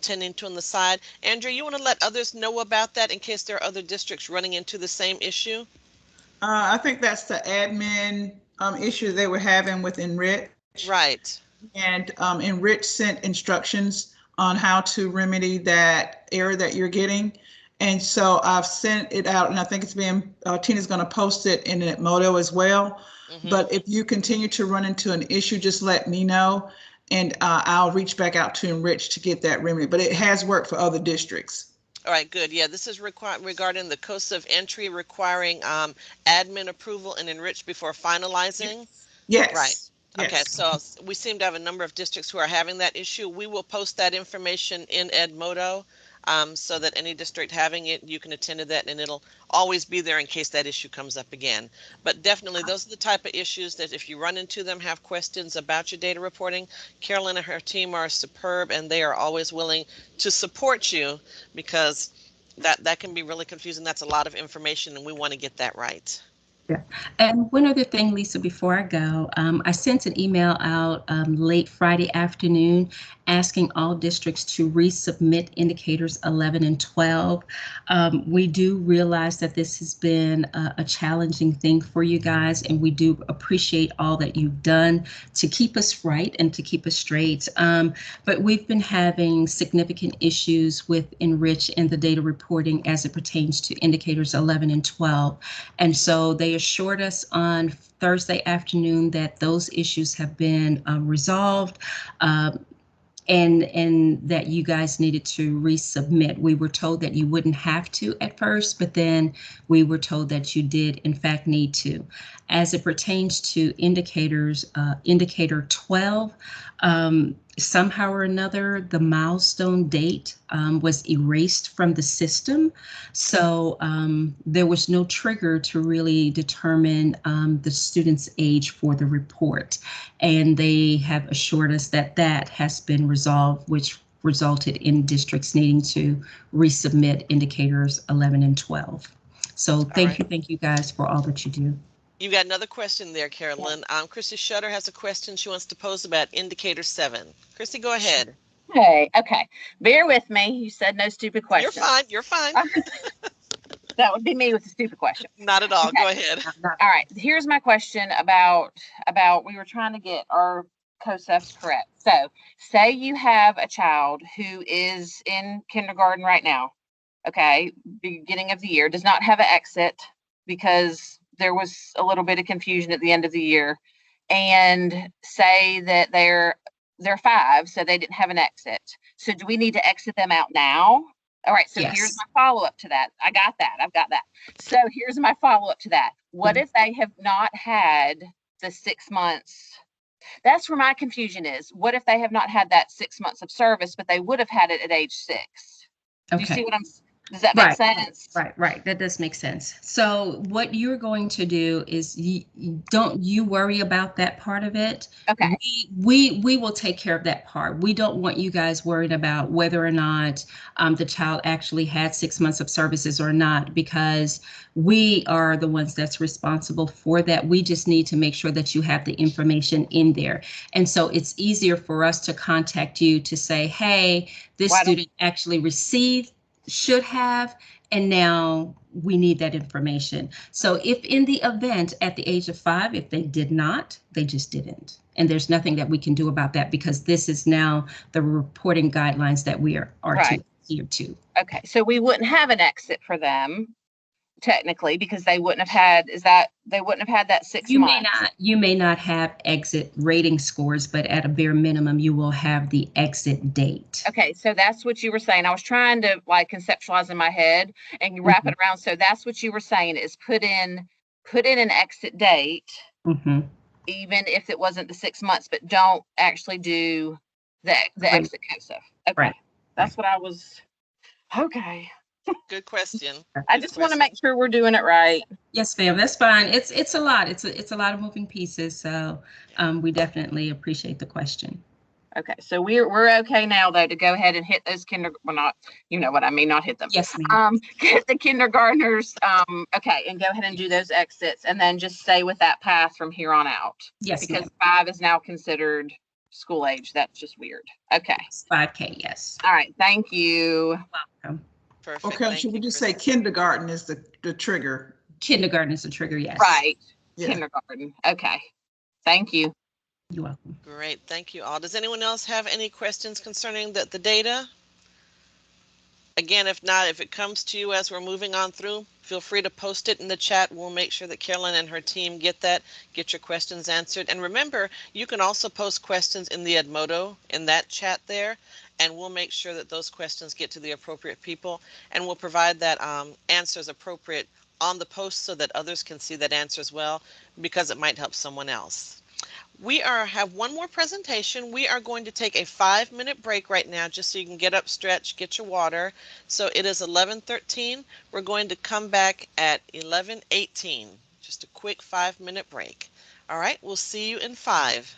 Speaker 2: tending to on the side. Andrea, you want to let others know about that in case there are other districts running into the same issue?
Speaker 7: I think that's the admin issue they were having with Enrich.
Speaker 2: Right.
Speaker 7: And Enrich sent instructions on how to remedy that error that you're getting. And so I've sent it out, and I think it's being, Tina's going to post it in Edmodo as well. But if you continue to run into an issue, just let me know, and I'll reach back out to Enrich to get that remedy. But it has worked for other districts. All
Speaker 2: right, good. Yeah, this is regarding the cost of entry requiring admin approval and Enrich before finalizing.
Speaker 7: Yes.
Speaker 2: Right.
Speaker 7: Yes.
Speaker 2: Okay, so we seem to have a number of districts who are having that issue. We will post that information in Edmodo so that any district having it, you can attend to that, and it'll always be there in case that issue comes up again. But definitely, those are the type of issues that if you run into them, have questions about your data reporting, Carolyn and her team are superb, and they are always willing to support you because that can be really confusing. That's a lot of information, and we want to get that right.
Speaker 5: Yeah. And one other thing, Lisa, before I go, I sent an email out late Friday afternoon asking all districts to resubmit indicators 11 and 12. We do realize that this has been a challenging thing for you guys, and we do appreciate all that you've done to keep us right and to keep us straight. But we've been having significant issues with Enrich and the data reporting as it pertains to indicators 11 and 12. And so they assured us on Thursday afternoon that those issues have been resolved. And that you guys needed to resubmit. We were told that you wouldn't have to at first, but then we were told that you did in fact need to. As it pertains to indicators, indicator 12, somehow or another, the milestone date was erased from the system. So there was no trigger to really determine the student's age for the report. And they have assured us that that has been resolved, which resulted in districts needing to resubmit indicators 11 and 12. So thank you guys for all that you do.
Speaker 2: You got another question there, Carolyn. Christy Shutter has a question she wants to pose about indicator 7. Christy, go ahead.
Speaker 8: Hey, okay. Bear with me. You said no stupid questions.
Speaker 2: You're fine. You're fine.
Speaker 8: That would be me with a stupid question.
Speaker 2: Not at all. Okay. Go ahead.
Speaker 8: All right. Here's my question about we were trying to get our COSEFs correct. So say you have a child who is in kindergarten right now, okay, beginning of the year, does not have an exit because there was a little bit of confusion at the end of the year, and say that they're 5, so they didn't have an exit. So do we need to exit them out now? All right, so here's my follow-up to that. I've got that. So here's my follow-up to that. What if they have not had the 6 months? That's where my confusion is. What if they have not had that 6 months of service, but they would have had it at age 6? Do you see what I'm Does that make
Speaker 5: Right,
Speaker 8: sense?
Speaker 5: right. That does make sense. So what you're going to do is don't you worry about that part of it.
Speaker 8: Okay.
Speaker 5: We will take care of that part. We don't want you guys worried about whether or not the child actually had 6 months of services or not, because we are the ones that's responsible for that. We just need to make sure that you have the information in there. And so it's easier for us to contact you to say, hey, this
Speaker 8: Why don't-
Speaker 5: student actually received, should have, and now we need that information. So if in the event at the age of 5, if they did not, they just didn't. And there's nothing that we can do about that, because this is now the reporting guidelines that we are
Speaker 8: Right.
Speaker 5: to adhere to.
Speaker 8: Okay, so we wouldn't have an exit for them technically, because they wouldn't have had that 6 months.
Speaker 5: You may not have exit rating scores, but at a bare minimum, you will have the exit date.
Speaker 8: Okay, so that's what you were saying. I was trying to like conceptualize in my head and wrap it around. So that's what you were saying is put in an exit date, even if it wasn't the 6 months, but don't actually do the exit COSF. Okay,
Speaker 5: Right.
Speaker 8: That's what I was. Okay.
Speaker 2: Good question.
Speaker 8: I just want to make sure we're doing it right.
Speaker 5: Yes, ma'am. That's fine. It's a lot. It's a lot of moving pieces. So we definitely appreciate the question.
Speaker 8: Okay, so we're okay now though to go ahead and hit those not, you know what I mean, not hit them.
Speaker 5: Yes, ma'am.
Speaker 8: Get the kindergartners. Okay, and go ahead and do those exits, and then just stay with that path from here on out.
Speaker 5: Yes,
Speaker 8: because
Speaker 5: ma'am.
Speaker 8: 5 is now considered school age. That's just weird. Okay.
Speaker 5: 5K. Yes.
Speaker 8: All right. Thank you.
Speaker 5: Welcome.
Speaker 2: Perfect.
Speaker 7: Okay,
Speaker 2: Thank
Speaker 7: should we
Speaker 2: you,
Speaker 7: just say
Speaker 2: Kristen.
Speaker 7: kindergarten is the trigger?
Speaker 5: Kindergarten is a trigger. Yes.
Speaker 8: Right.
Speaker 7: Yeah.
Speaker 8: Kindergarten. Okay. Thank you.
Speaker 5: You're welcome.
Speaker 2: Great, thank you all. Does anyone else have any questions concerning the data? Again, if not, if it comes to you as we're moving on through, feel free to post it in the chat. We'll make sure that Carolyn and her team get your questions answered. And remember, you can also post questions in the Edmodo, in that chat there, and we'll make sure that those questions get to the appropriate people, and we'll provide that answers appropriate on the post so that others can see that answer as well, because it might help someone else. We have one more presentation. We are going to take a 5-minute break right now, just so you can get up, stretch, get your water. So it is 11:13. We're going to come back at 11:18. Just a quick 5-minute break. All right, we'll see you in 5.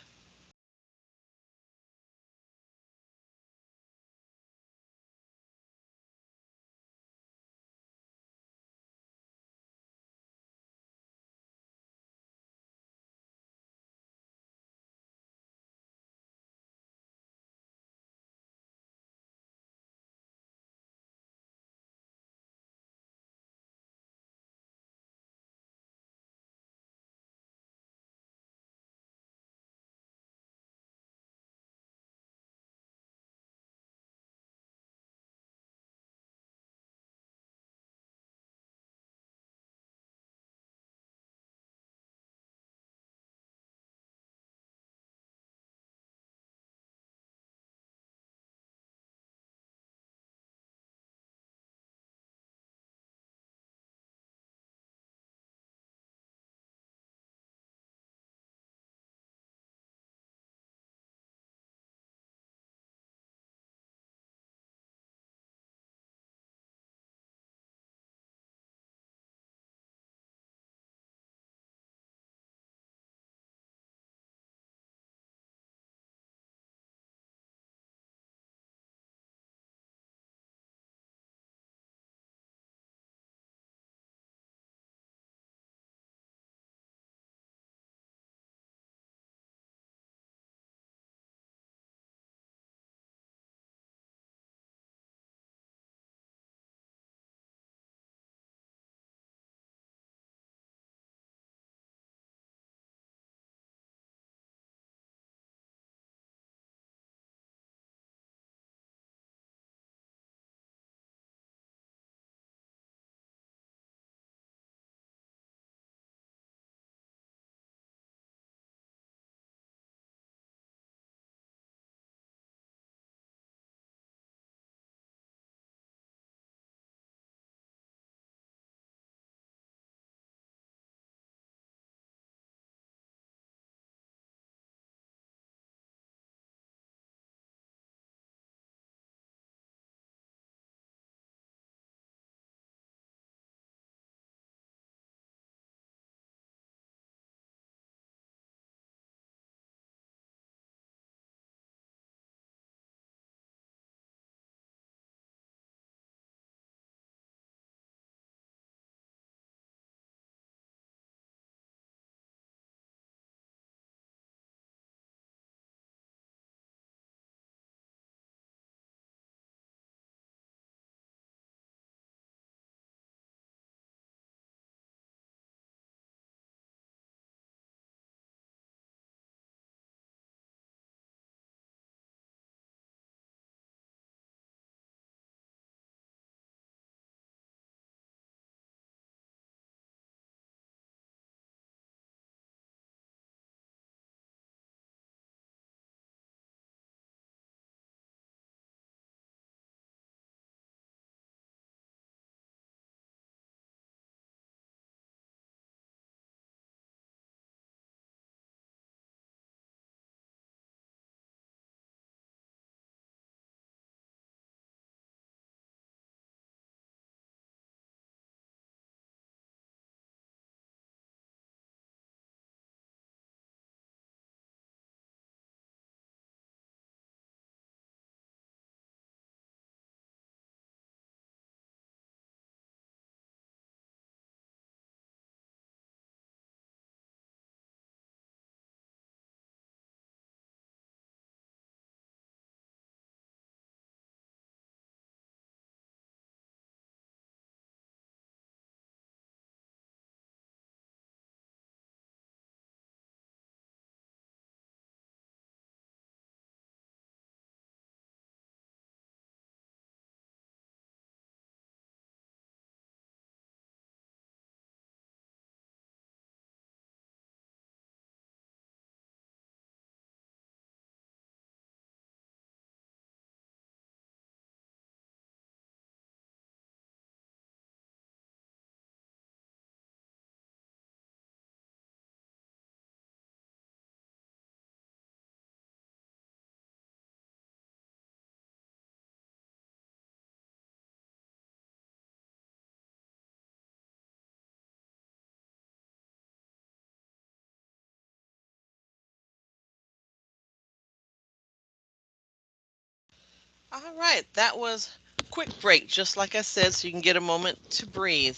Speaker 2: All right, that was a quick break, just like I said, so you can get a moment to breathe.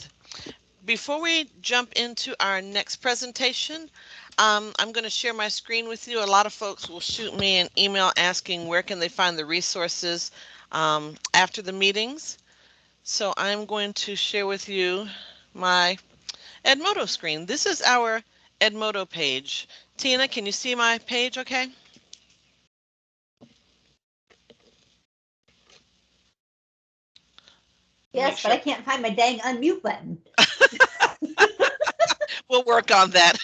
Speaker 2: Before we jump into our next presentation, I'm going to share my screen with you. A lot of folks will shoot me an email asking where can they find the resources after the meetings. So I'm going to share with you my Edmodo screen. This is our Edmodo page. Tina, can you see my page okay?
Speaker 6: Yes, but I can't find my dang unmute button.
Speaker 2: We'll work on that.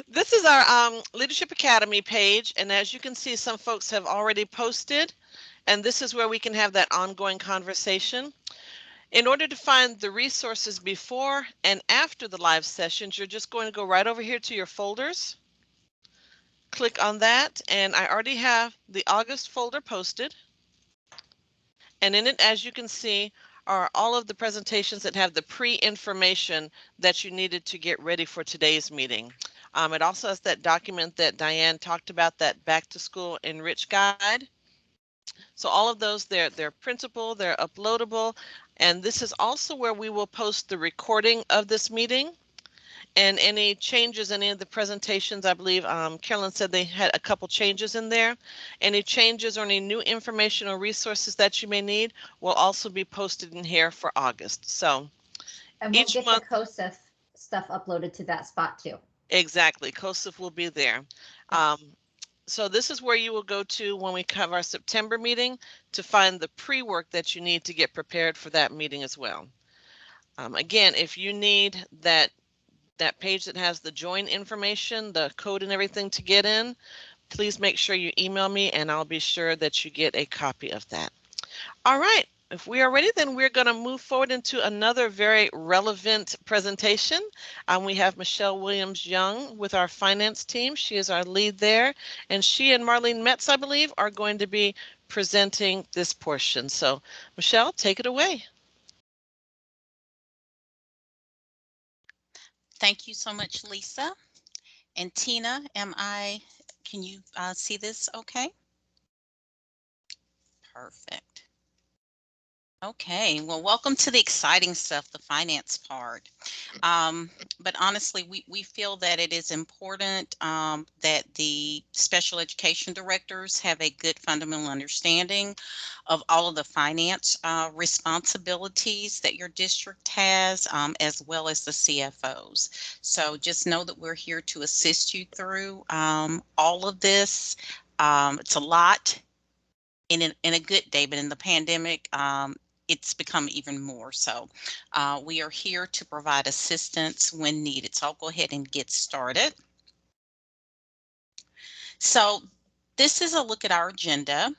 Speaker 2: This is our Leadership Academy page, and as you can see, some folks have already posted, and this is where we can have that ongoing conversation. In order to find the resources before and after the live sessions, you're just going to go right over here to your folders. Click on that, and I already have the August folder posted. And in it, as you can see, are all of the presentations that have the pre-information that you needed to get ready for today's meeting. It also has that document that Diane talked about, that Back to School Enrich Guide. So all of those, they're printable, they're uploadable, and this is also where we will post the recording of this meeting. And any changes, any of the presentations, I believe Carolyn said they had a couple changes in there. Any changes or any new information or resources that you may need will also be posted in here for August. So
Speaker 6: and we'll
Speaker 2: each
Speaker 6: get
Speaker 2: month,
Speaker 6: the COSF stuff uploaded to that spot too.
Speaker 2: Exactly, COSF will be there. So this is where you will go to when we have our September meeting to find the pre-work that you need to get prepared for that meeting as well. Again, if you need that page that has the join information, the code and everything to get in, please make sure you email me and I'll be sure that you get a copy of that. All right, if we are ready, then we're going to move forward into another very relevant presentation. We have Michelle Williams-Young with our finance team. She is our lead there, and she and Marlene Metz, I believe, are going to be presenting this portion. So Michelle, take it away.
Speaker 4: Thank you so much, Lisa. And Tina, can you see this okay? Perfect. Okay, well, welcome to the exciting stuff, the finance part. But honestly, we feel that it is important that the special education directors have a good fundamental understanding of all of the finance responsibilities that your district has, as well as the CFOs. So just know that we're here to assist you through all of this. It's a lot in a good day, but in the pandemic, it's become even more so. We are here to provide assistance when needed. So I'll go ahead and get started. So this is a look at our agenda.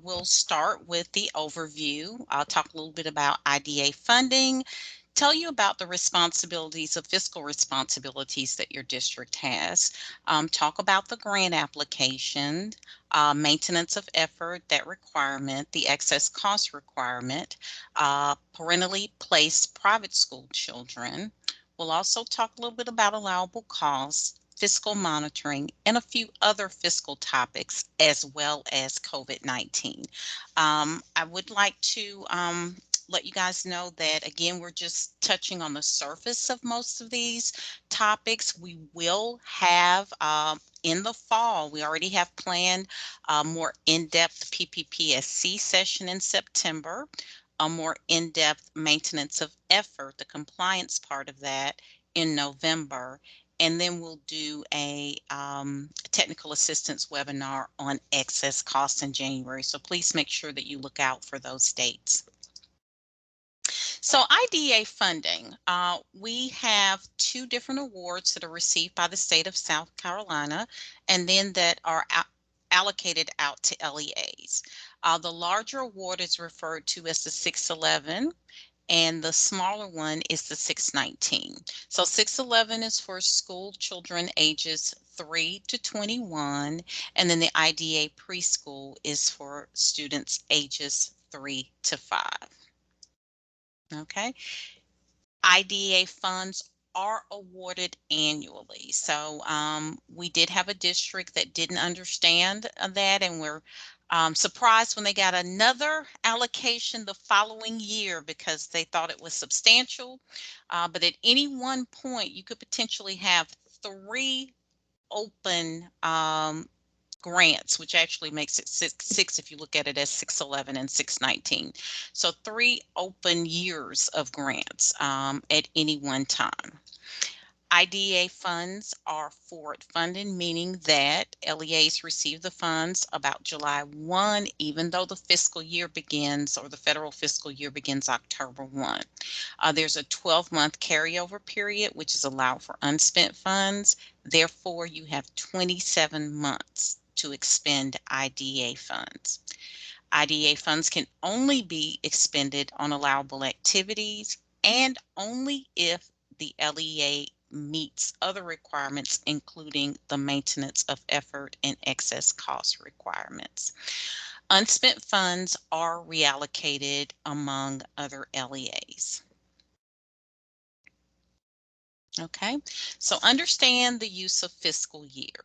Speaker 4: We'll start with the overview. I'll talk a little bit about IDA funding, tell you about the responsibilities of fiscal responsibilities that your district has, talk about the grant application, maintenance of effort, that requirement, the excess cost requirement, parentally placed private school children. We'll also talk a little bit about allowable costs, fiscal monitoring, and a few other fiscal topics, as well as COVID-19. I would like to let you guys know that, again, we're just touching on the surface of most of these topics. We will have in the fall, we already have planned a more in-depth PPPSC session in September, a more in-depth maintenance of effort, the compliance part of that, in November. And then we'll do a technical assistance webinar on excess costs in January. So please make sure that you look out for those dates. So IDA funding, we have 2 different awards that are received by the state of South Carolina, and then that are allocated out to LEAs. The larger award is referred to as the 611, and the smaller one is the 619. So 611 is for school children ages 3 to 21, and then the IDA preschool is for students ages 3 to 5. Okay. IDA funds are awarded annually. So we did have a district that didn't understand that, and we're Surprised when they got another allocation the following year because they thought it was substantial. But at any one point, you could potentially have 3 open grants, which actually makes it six if you look at it as 611 and 619. So 3 open years of grants at any one time. IDEA funds are forward funding, meaning that LEAs receive the funds about July 1, even though the fiscal year begins, or the federal fiscal year begins October 1. There's a 12-month carryover period, which is allowed for unspent funds. Therefore, you have 27 months to expend IDEA funds. IDEA funds can only be expended on allowable activities and only if the LEA meets other requirements, including the maintenance of effort and excess cost requirements. Unspent funds are reallocated among other LEAs. Okay, so understand the use of fiscal year.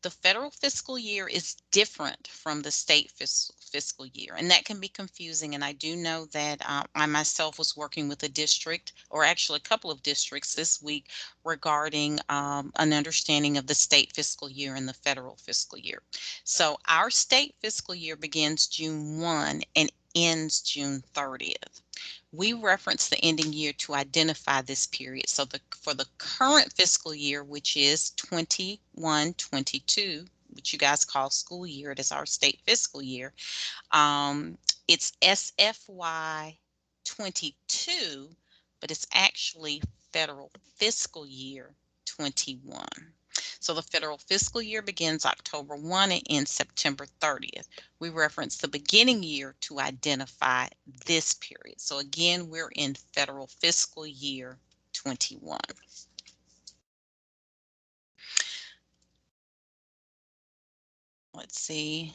Speaker 4: The federal fiscal year is different from the state fiscal year, and that can be confusing. And I do know that I myself was working with a district, or actually a couple of districts this week, regarding an understanding of the state fiscal year and the federal fiscal year. So our state fiscal year begins June 1 and ends June 30th. We reference the ending year to identify this period. So for the current fiscal year, which is 21-22, which you guys call school year, it is our state fiscal year. It's SFY 22, but it's actually federal fiscal year 21. So the federal fiscal year begins October 1 and ends September 30th. We reference the beginning year to identify this period. So again, we're in federal fiscal year 21. Let's see.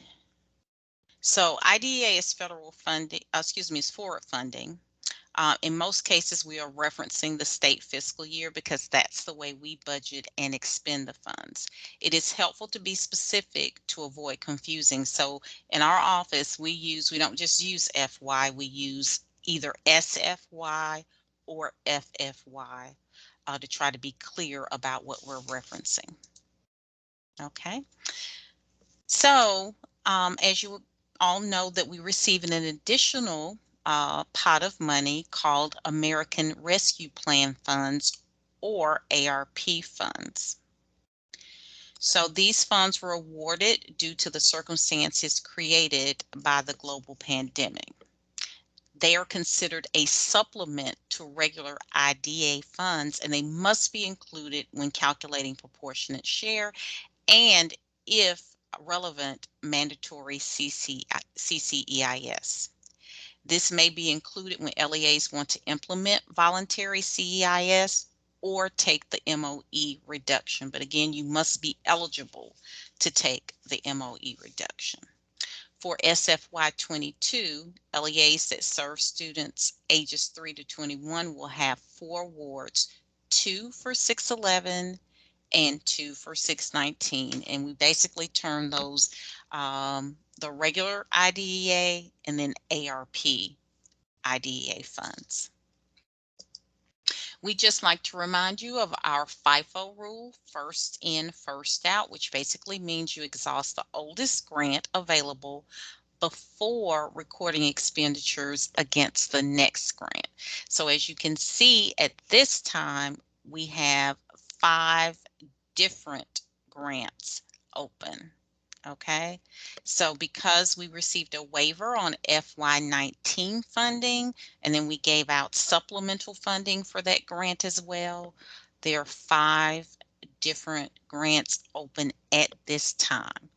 Speaker 4: So IDEA is federal funding, is forward funding. In most cases, we are referencing the state fiscal year because that's the way we budget and expend the funds. It is helpful to be specific to avoid confusing. So in our office, we don't just use FY, we use either SFY or FFY to try to be clear about what we're referencing. Okay. So as you all know, that we receive an additional pot of money called American Rescue Plan funds, or ARP funds. So these funds were awarded due to the circumstances created by the global pandemic. They are considered a supplement to regular IDEA funds, and they must be included when calculating proportionate share and, if relevant, mandatory CCEIS. This may be included when LEAs want to implement voluntary CEIS or take the MOE reduction. But again, you must be eligible to take the MOE reduction. For SFY 22, LEAs that serve students ages 3 to 21 will have 4 awards, 2 for 611 and 2 for 619. And we basically term those the regular IDEA and then ARP IDEA funds. We just like to remind you of our FIFO rule, first in, first out, which basically means you exhaust the oldest grant available before recording expenditures against the next grant. So as you can see at this time, we have 5 different grants open. Okay, so because we received a waiver on FY19 funding, and then we gave out supplemental funding for that grant as well, there are 5 different grants open at this time.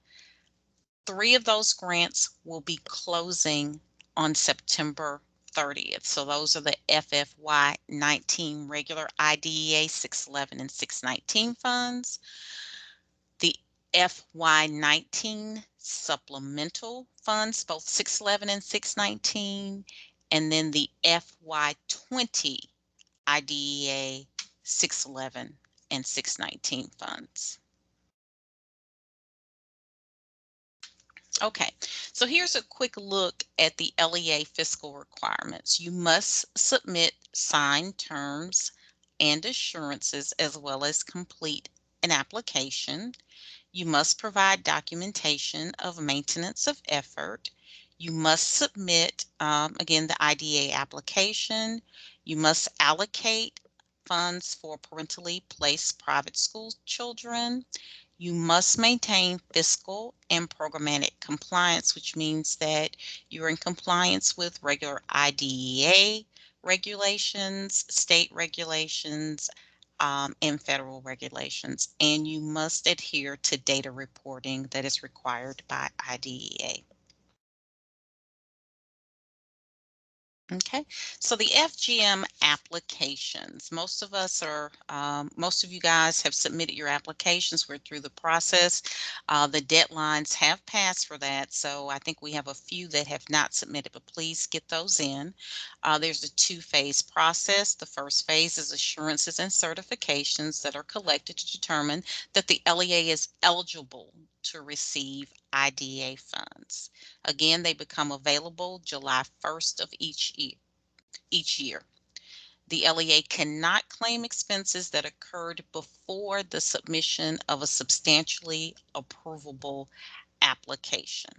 Speaker 4: 3 of those grants will be closing on September 30th. So those are the FFY19 regular IDEA 611 and 619 funds, the FY19 supplemental funds, both 611 and 619, and then the FY20 IDEA 611 and 619 funds. Okay, so here's a quick look at the LEA fiscal requirements. You must submit signed terms and assurances as well as complete an application. You must provide documentation of maintenance of effort. You must submit, again, the IDA application. You must allocate funds for parentally placed private school children. You must maintain fiscal and programmatic compliance, which means that you're in compliance with regular IDEA regulations, state regulations, and federal regulations, and you must adhere to data reporting that is required by IDEA. Okay, so the FGM applications, most of you guys have submitted your applications. We're through the process. The deadlines have passed for that, so I think we have a few that have not submitted, but please get those in. There's a two-phase process. The first phase is assurances and certifications that are collected to determine that the LEA is eligible to receive IDA funds. Again, they become available July 1st of each year. The LEA cannot claim expenses that occurred before the submission of a substantially approvable application.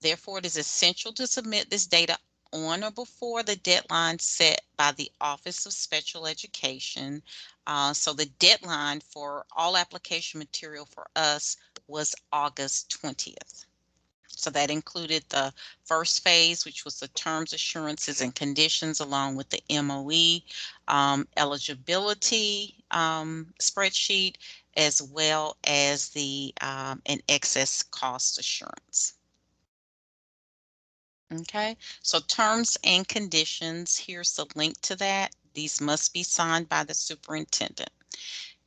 Speaker 4: Therefore, it is essential to submit this data on or before the deadline set by the Office of Special Education. So the deadline for all application material for us was August 20th. So that included the first phase, which was the terms, assurances, and conditions, along with the MOE eligibility spreadsheet, as well as the an excess cost assurance. Okay, so terms and conditions, here's the link to that. These must be signed by the superintendent.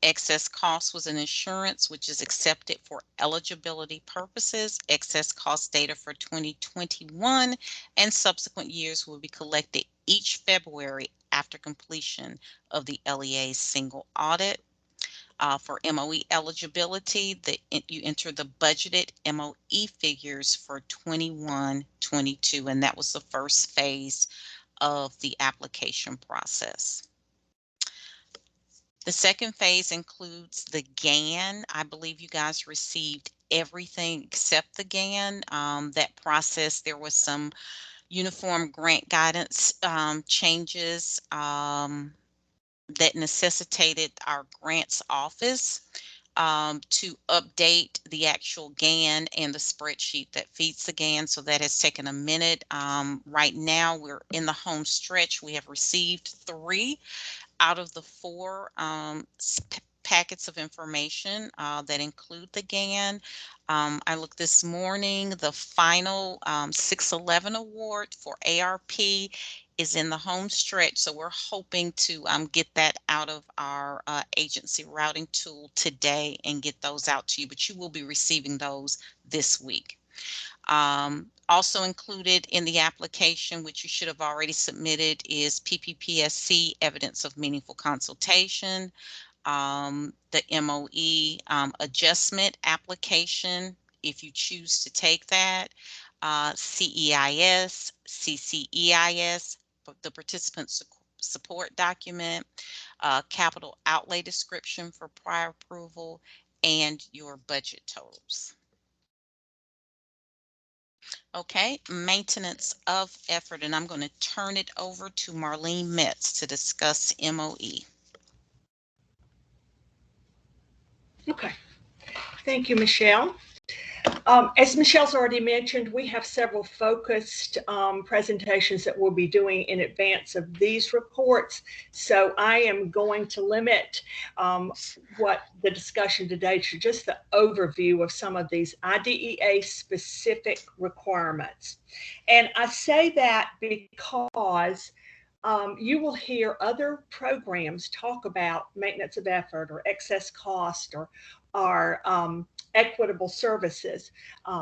Speaker 4: Excess cost was an assurance which is accepted for eligibility purposes. Excess cost data for 2021 and subsequent years will be collected each February after completion of the LEA's single audit. For MOE eligibility, you enter the budgeted MOE figures for 21-22, and that was the first phase of the application process. The second phase includes the GAN. I believe you guys received everything except the GAN. That process, there was some uniform grant guidance changes that necessitated our grants office to update the actual GAN and the spreadsheet that feeds the GAN. So that has taken a minute. Right now, we're in the home stretch. We have received 3 out of the 4 packets of information that include the GAN. I looked this morning, the final 611 award for ARP is in the home stretch. So we're hoping to get that out of our agency routing tool today and get those out to you, but you will be receiving those this week. Also included in the application, which you should have already submitted, is PPPSC evidence of meaningful consultation, the MOE adjustment application, if you choose to take that, CEIS, CCEIS, the participant support document, capital outlay description for prior approval, and your budget totals. Okay, maintenance of effort, and I'm going to turn it over to Marlene Metz to discuss MOE.
Speaker 9: Okay, thank you, Michelle. As Michelle's already mentioned, we have several focused presentations that we'll be doing in advance of these reports. So I am going to limit what the discussion today to just the overview of some of these IDEA specific requirements. And I say that because you will hear other programs talk about maintenance of effort or excess cost or equitable services.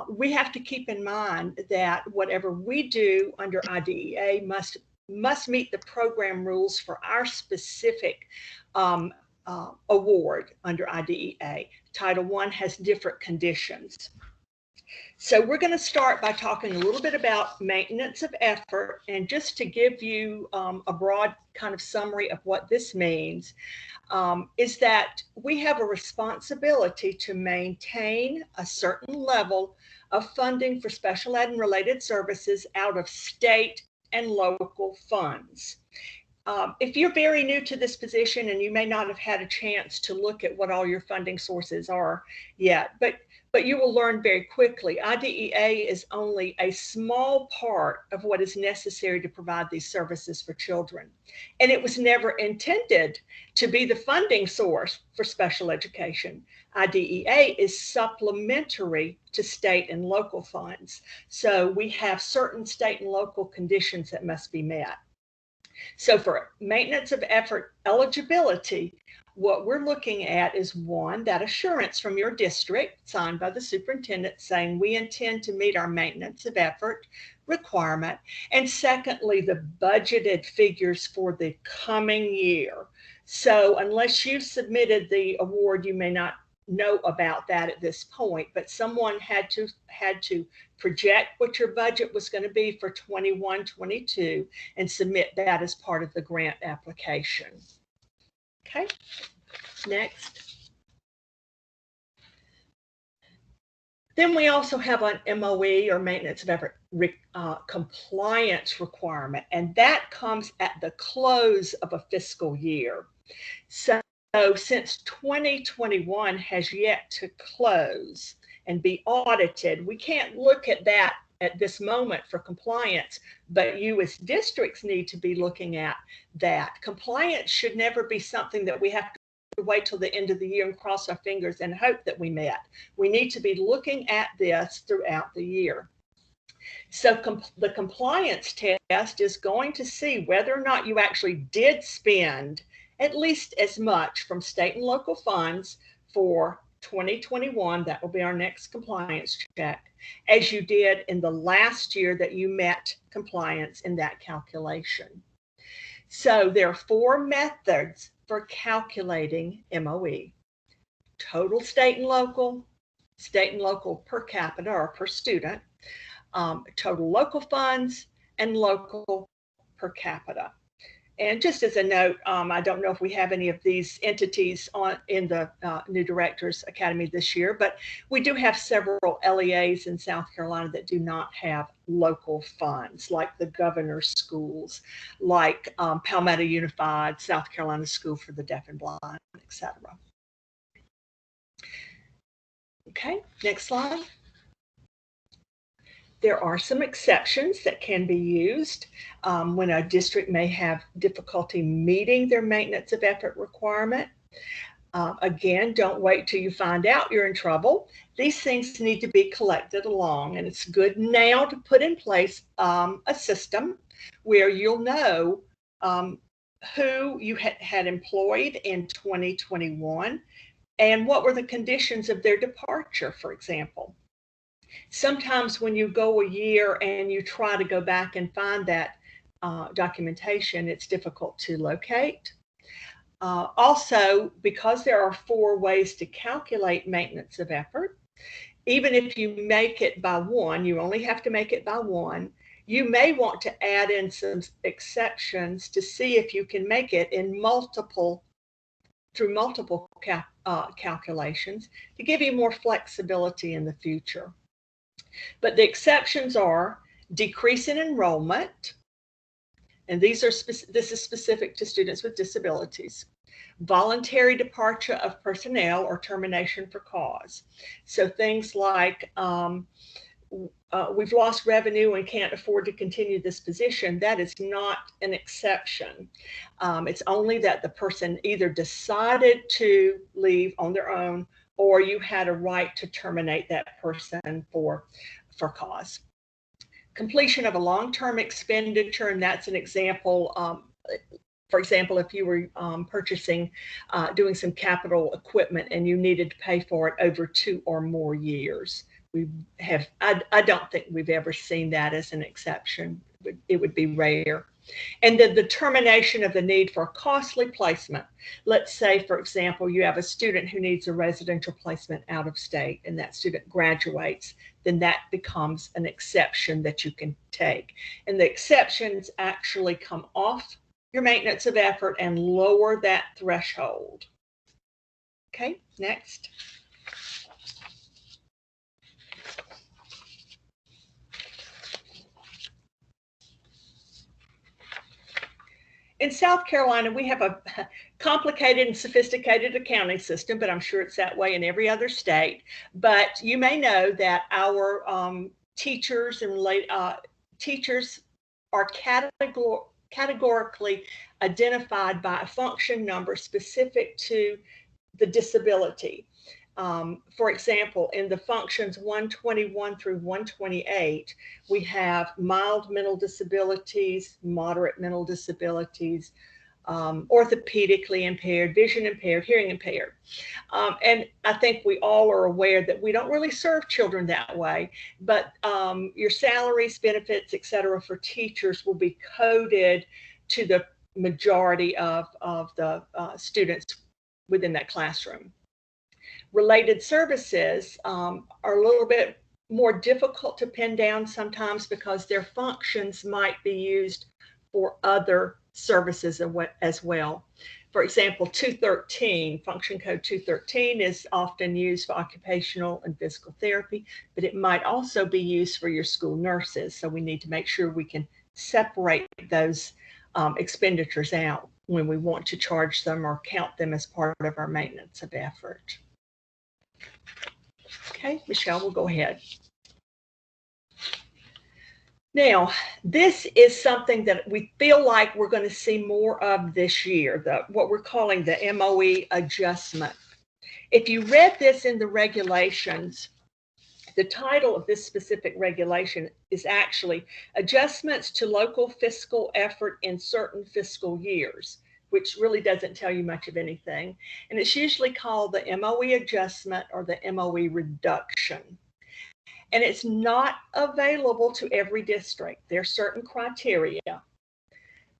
Speaker 9: We have to keep in mind that whatever we do under IDEA must meet the program rules for our specific award under IDEA. Title I has different conditions. So we're going to start by talking a little bit about maintenance of effort, and just to give you a broad kind of summary of what this means, is that we have a responsibility to maintain a certain level of funding for special ed and related services out of state and local funds. If you're very new to this position, and you may not have had a chance to look at what all your funding sources are yet, but you will learn very quickly, IDEA is only a small part of what is necessary to provide these services for children. And it was never intended to be the funding source for special education. IDEA is supplementary to state and local funds. So we have certain state and local conditions that must be met. So for maintenance of effort eligibility, what we're looking at is, one, that assurance from your district signed by the superintendent saying we intend to meet our maintenance of effort requirement. And secondly, the budgeted figures for the coming year. So unless you've submitted the award, you may not know about that at this point, but someone had to project what your budget was going to be for 21-22 and submit that as part of the grant application. Okay, next. Then we also have an MOE, or maintenance of effort compliance requirement, and that comes at the close of a fiscal year. So since 2021 has yet to close and be audited, we can't look at that at this moment for compliance, but you as districts need to be looking at that. Compliance should never be something that we have to wait till the end of the year and cross our fingers and hope that we met. We need to be looking at this throughout the year. So the compliance test is going to see whether or not you actually did spend at least as much from state and local funds for 2021, that will be our next compliance check, as you did in the last year that you met compliance in that calculation. So there are 4 methods for calculating MOE: total state and local per capita or per student, total local funds, and local per capita. And just as a note, I don't know if we have any of these entities in the New Directors Academy this year, but we do have several LEAs in South Carolina that do not have local funds, like the Governor's Schools, like Palmetto Unified, South Carolina School for the Deaf and Blind, etc. Okay, next slide. There are some exceptions that can be used when a district may have difficulty meeting their maintenance of effort requirement. Again, don't wait till you find out you're in trouble. These things need to be collected along, and it's good now to put in place a system where you'll know who you had employed in 2021 and what were the conditions of their departure, for example. Sometimes when you go a year and you try to go back and find that documentation, it's difficult to locate. Also, because there are 4 ways to calculate maintenance of effort, even if you make it by 1, you only have to make it by 1, you may want to add in some exceptions to see if you can make it in through multiple calculations to give you more flexibility in the future. But the exceptions are decrease in enrollment, and this is specific to students with disabilities, voluntary departure of personnel or termination for cause. So things like we've lost revenue and can't afford to continue this position, that is not an exception. It's only that the person either decided to leave on their own, or you had a right to terminate that person for cause. Completion of a long-term expenditure, and that's an example. For example, if you were doing some capital equipment and you needed to pay for it over 2 or more years. I don't think we've ever seen that as an exception. it would be rare. And the determination of the need for costly placement. Let's say, for example, you have a student who needs a residential placement out of state and that student graduates, then that becomes an exception that you can take. And the exceptions actually come off your maintenance of effort and lower that threshold. Okay, next. In South Carolina, we have a complicated and sophisticated accounting system, but I'm sure it's that way in every other state. But you may know that our teachers and teachers are categorically identified by a function number specific to the disability. For example, in the functions 121 through 128, we have mild mental disabilities, moderate mental disabilities, orthopedically impaired, vision impaired, hearing impaired. And I think we all are aware that we don't really serve children that way, but your salaries, benefits, et cetera, for teachers will be coded to the majority of the students within that classroom. Related services are a little bit more difficult to pin down sometimes because their functions might be used for other services as well. For example, 213, function code 213 is often used for occupational and physical therapy, but it might also be used for your school nurses. So we need to make sure we can separate those expenditures out when we want to charge them or count them as part of our maintenance of effort. Okay, Michelle, we'll go ahead. Now, this is something that we feel like we're going to see more of this year, what we're calling the MOE adjustment. If you read this in the regulations, the title of this specific regulation is actually Adjustments to Local Fiscal Effort in Certain Fiscal Years, which really doesn't tell you much of anything. And it's usually called the MOE adjustment or the MOE reduction. And it's not available to every district. There are certain criteria.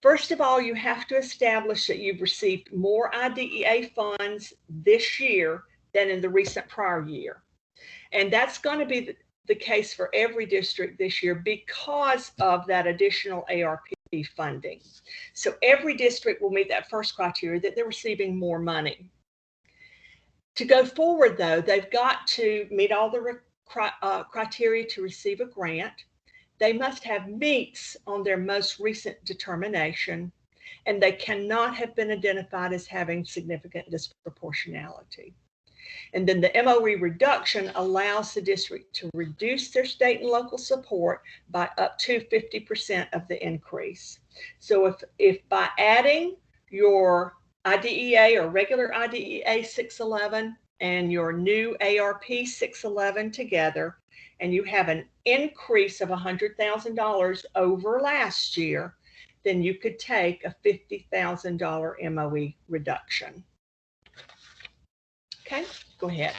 Speaker 9: First of all, you have to establish that you've received more IDEA funds this year than in the recent prior year. And that's going to be the case for every district this year because of that additional ARP funding. So every district will meet that first criteria that they're receiving more money. To go forward, though, they've got to meet all the criteria to receive a grant. They must have meets on their most recent determination, and they cannot have been identified as having significant disproportionality. And then the MOE reduction allows the district to reduce their state and local support by up to 50% of the increase. So if by adding your IDEA or regular IDEA 611 and your new ARP 611 together, and you have an increase of $100,000 over last year, then you could take a $50,000 MOE reduction. Okay, go ahead.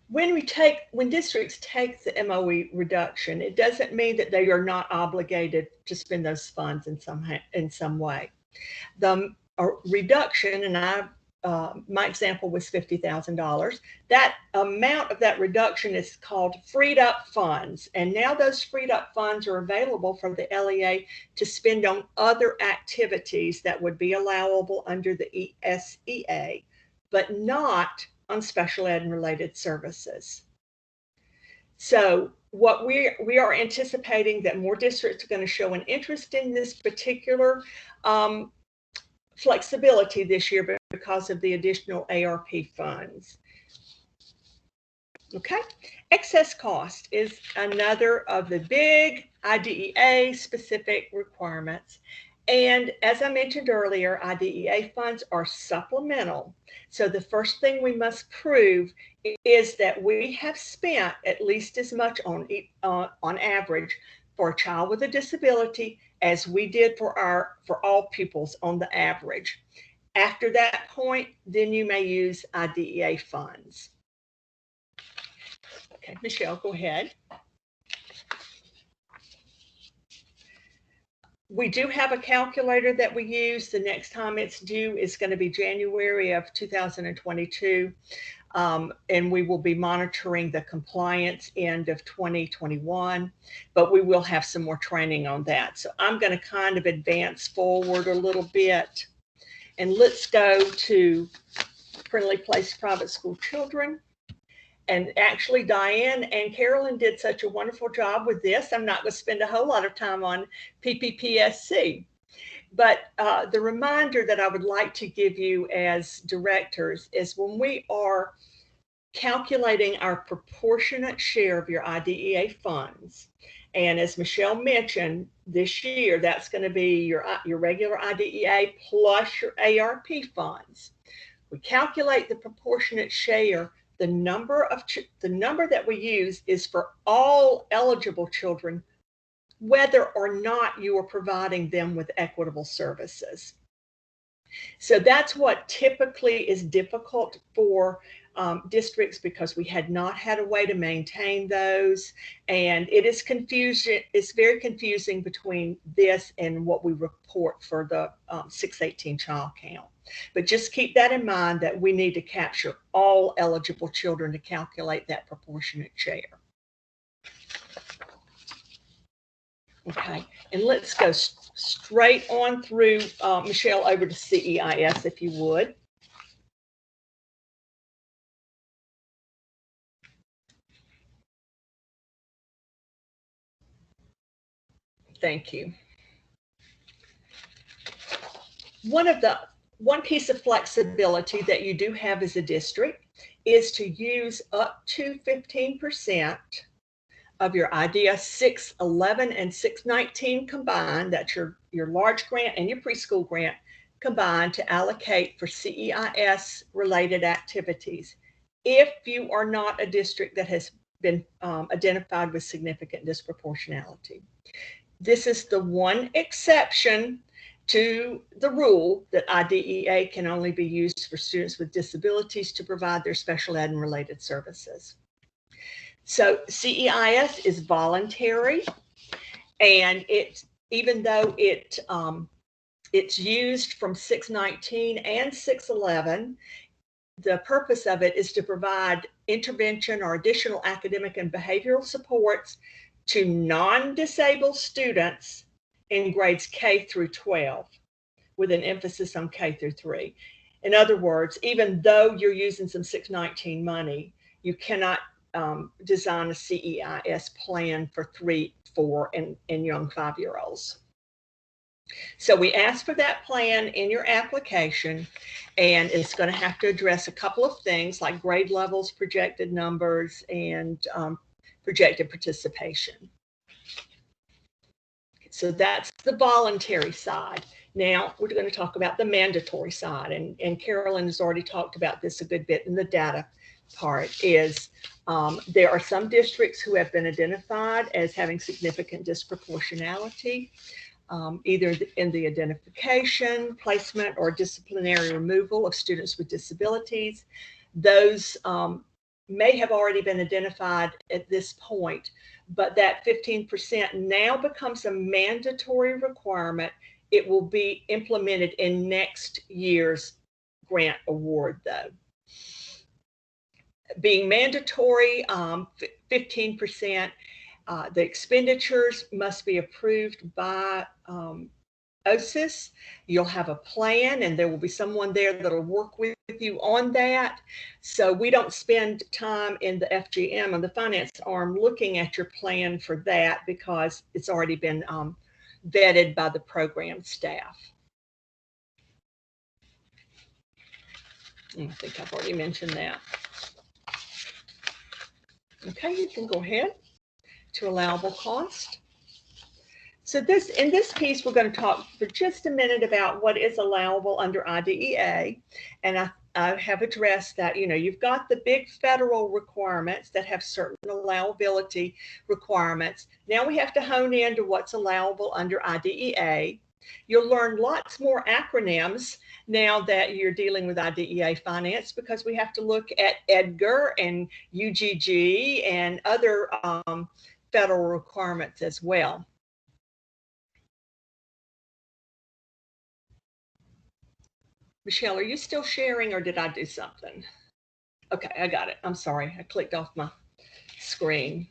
Speaker 9: When districts take the MOE reduction, it doesn't mean that they are not obligated to spend those funds in some way. The reduction, and my example was $50,000. That amount of that reduction is called freed up funds. And now those freed up funds are available for the LEA to spend on other activities that would be allowable under the ESEA, but not on special ed and related services. So what we are anticipating that more districts are going to show an interest in this particular flexibility this year because of the additional ARP funds. Okay, excess cost is another of the big IDEA specific requirements. And as I mentioned earlier, IDEA funds are supplemental. So the first thing we must prove is that we have spent at least as much on average for a child with a disability as we did for all pupils on the average. After that point, then you may use IDEA funds. Okay, Michelle, go ahead. We do have a calculator that we use. The next time it's due is going to be January of 2022. And we will be monitoring the compliance end of 2021, but we will have some more training on that. So I'm going to kind of advance forward a little bit, and let's go to Friendly Place Private School Children. And actually, Diane and Carolyn did such a wonderful job with this. I'm not going to spend a whole lot of time on PPPSC. But the reminder that I would like to give you as directors is when we are calculating our proportionate share of your IDEA funds, and as Michelle mentioned, this year, that's going to be your regular IDEA plus your ARP funds. We calculate the proportionate share. The number that we use is for all eligible children, whether or not you are providing them with equitable services. So that's what typically is difficult for districts, because we had not had a way to maintain those, and it is confusing. It's very confusing between this and what we report for the 618 child count. But just keep that in mind, that we need to capture all eligible children to calculate that proportionate share. Okay, and let's go straight on through, Michelle, over to CEIS, if you would. Thank you. One piece of flexibility that you do have as a district is to use up to 15% of your IDEA 611 and 619 combined, that's your large grant and your preschool grant combined, to allocate for CEIS related activities if you are not a district that has been identified with significant disproportionality. This is the one exception to the rule that IDEA can only be used for students with disabilities to provide their special ed and related services. So CEIS is voluntary, and even though it's used from 619 and 611, the purpose of it is to provide intervention or additional academic and behavioral supports to non-disabled students in grades K through 12, with an emphasis on K through 3. In other words, even though you're using some 619 money, you cannot design a CEIS plan for 3, 4, and young 5-year-olds. So we ask for that plan in your application, and it's going to have to address a couple of things like grade levels, projected numbers, and projected participation. So that's the voluntary side. Now we're going to talk about the mandatory side, and Carolyn has already talked about this a good bit in the data part. Is there are some districts who have been identified as having significant disproportionality, either in the identification, placement, or disciplinary removal of students with disabilities. Those may have already been identified at this point, but that 15% now becomes a mandatory requirement. It will be implemented in next year's grant award, though. Being mandatory, 15%, the expenditures must be approved by OSIS. You'll have a plan, and there will be someone there that'll work with you on that. So we don't spend time in the FGM and the finance arm looking at your plan for that, because it's already been vetted by the program staff. I think I've already mentioned that. Okay, you can go ahead to allowable cost. So in this piece, we're going to talk for just a minute about what is allowable under IDEA. And I have addressed that, you've got the big federal requirements that have certain allowability requirements. Now we have to hone into what's allowable under IDEA. You'll learn lots more acronyms now that you're dealing with IDEA finance, because we have to look at EDGAR and UGG and other federal requirements as well. Michelle, are you still sharing, or did I do something? Okay, I got it. I'm sorry. I clicked off my screen.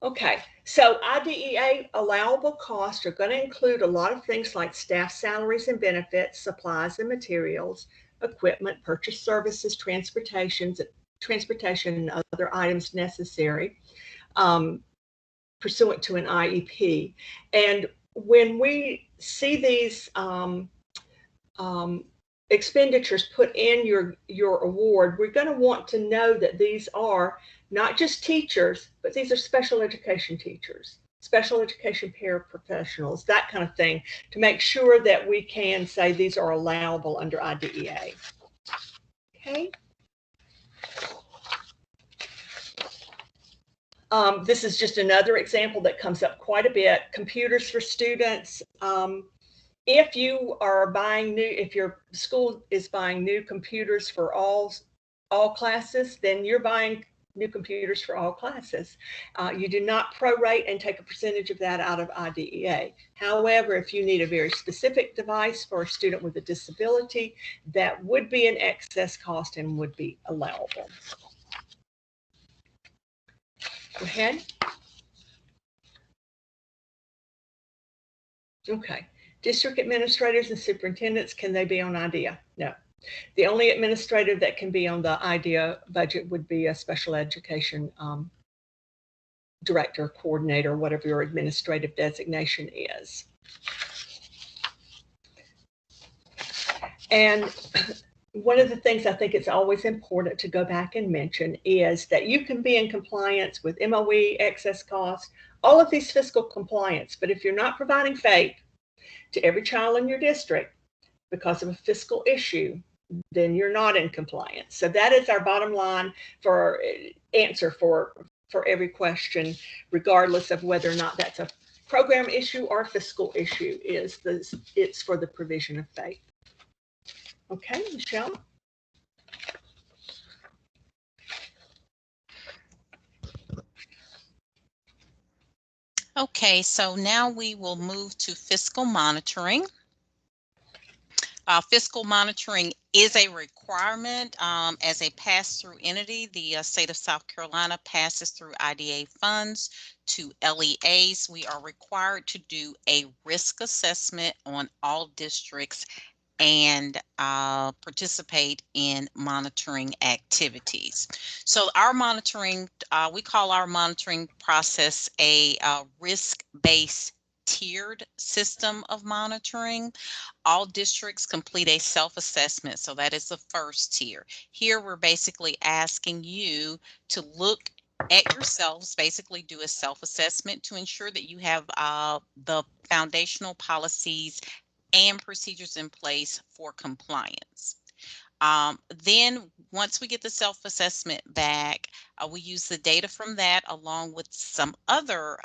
Speaker 9: Okay, so IDEA allowable costs are going to include a lot of things like staff salaries and benefits, supplies and materials, equipment, purchase services, transportation, and other items necessary pursuant to an IEP. And when we see these expenditures put in your award, we're going to want to know that these are not just teachers, but these are special education teachers, special education paraprofessionals, that kind of thing, to make sure that we can say these are allowable under IDEA. Okay. This is just another example that comes up quite a bit. Computers for students. If you are buying new, if your school is buying new computers for all classes, then you're buying new computers for all classes. You do not prorate and take a percentage of that out of IDEA. However, if you need a very specific device for a student with a disability, that would be an excess cost and would be allowable. Go ahead. Okay. District administrators and superintendents, can they be on IDEA? No. The only administrator that can be on the IDEA budget would be a special education director, coordinator, whatever your administrative designation is. And one of the things I think it's always important to go back and mention is that you can be in compliance with MOE, excess costs, all of these fiscal compliance, but if you're not providing FAPE to every child in your district because of a fiscal issue, then you're not in compliance. So that is our bottom line for answer for every question, regardless of whether or not that's a program issue or fiscal issue. It's for the provision of FAPE. Okay, Michelle.
Speaker 4: Okay, so now we will move to fiscal monitoring. Fiscal monitoring is a requirement as a pass-through entity. The state of South Carolina passes through IDEA funds to LEAs. We are required to do a risk assessment on all districts and participate in monitoring activities. So our monitoring, we call our monitoring process a risk-based tiered system of monitoring. All districts complete a self-assessment, so that is the first tier. Here we're basically asking you to look at yourselves, basically do a self-assessment to ensure that you have the foundational policies and procedures in place for compliance. Then once we get the self-assessment back, we use the data from that along with some other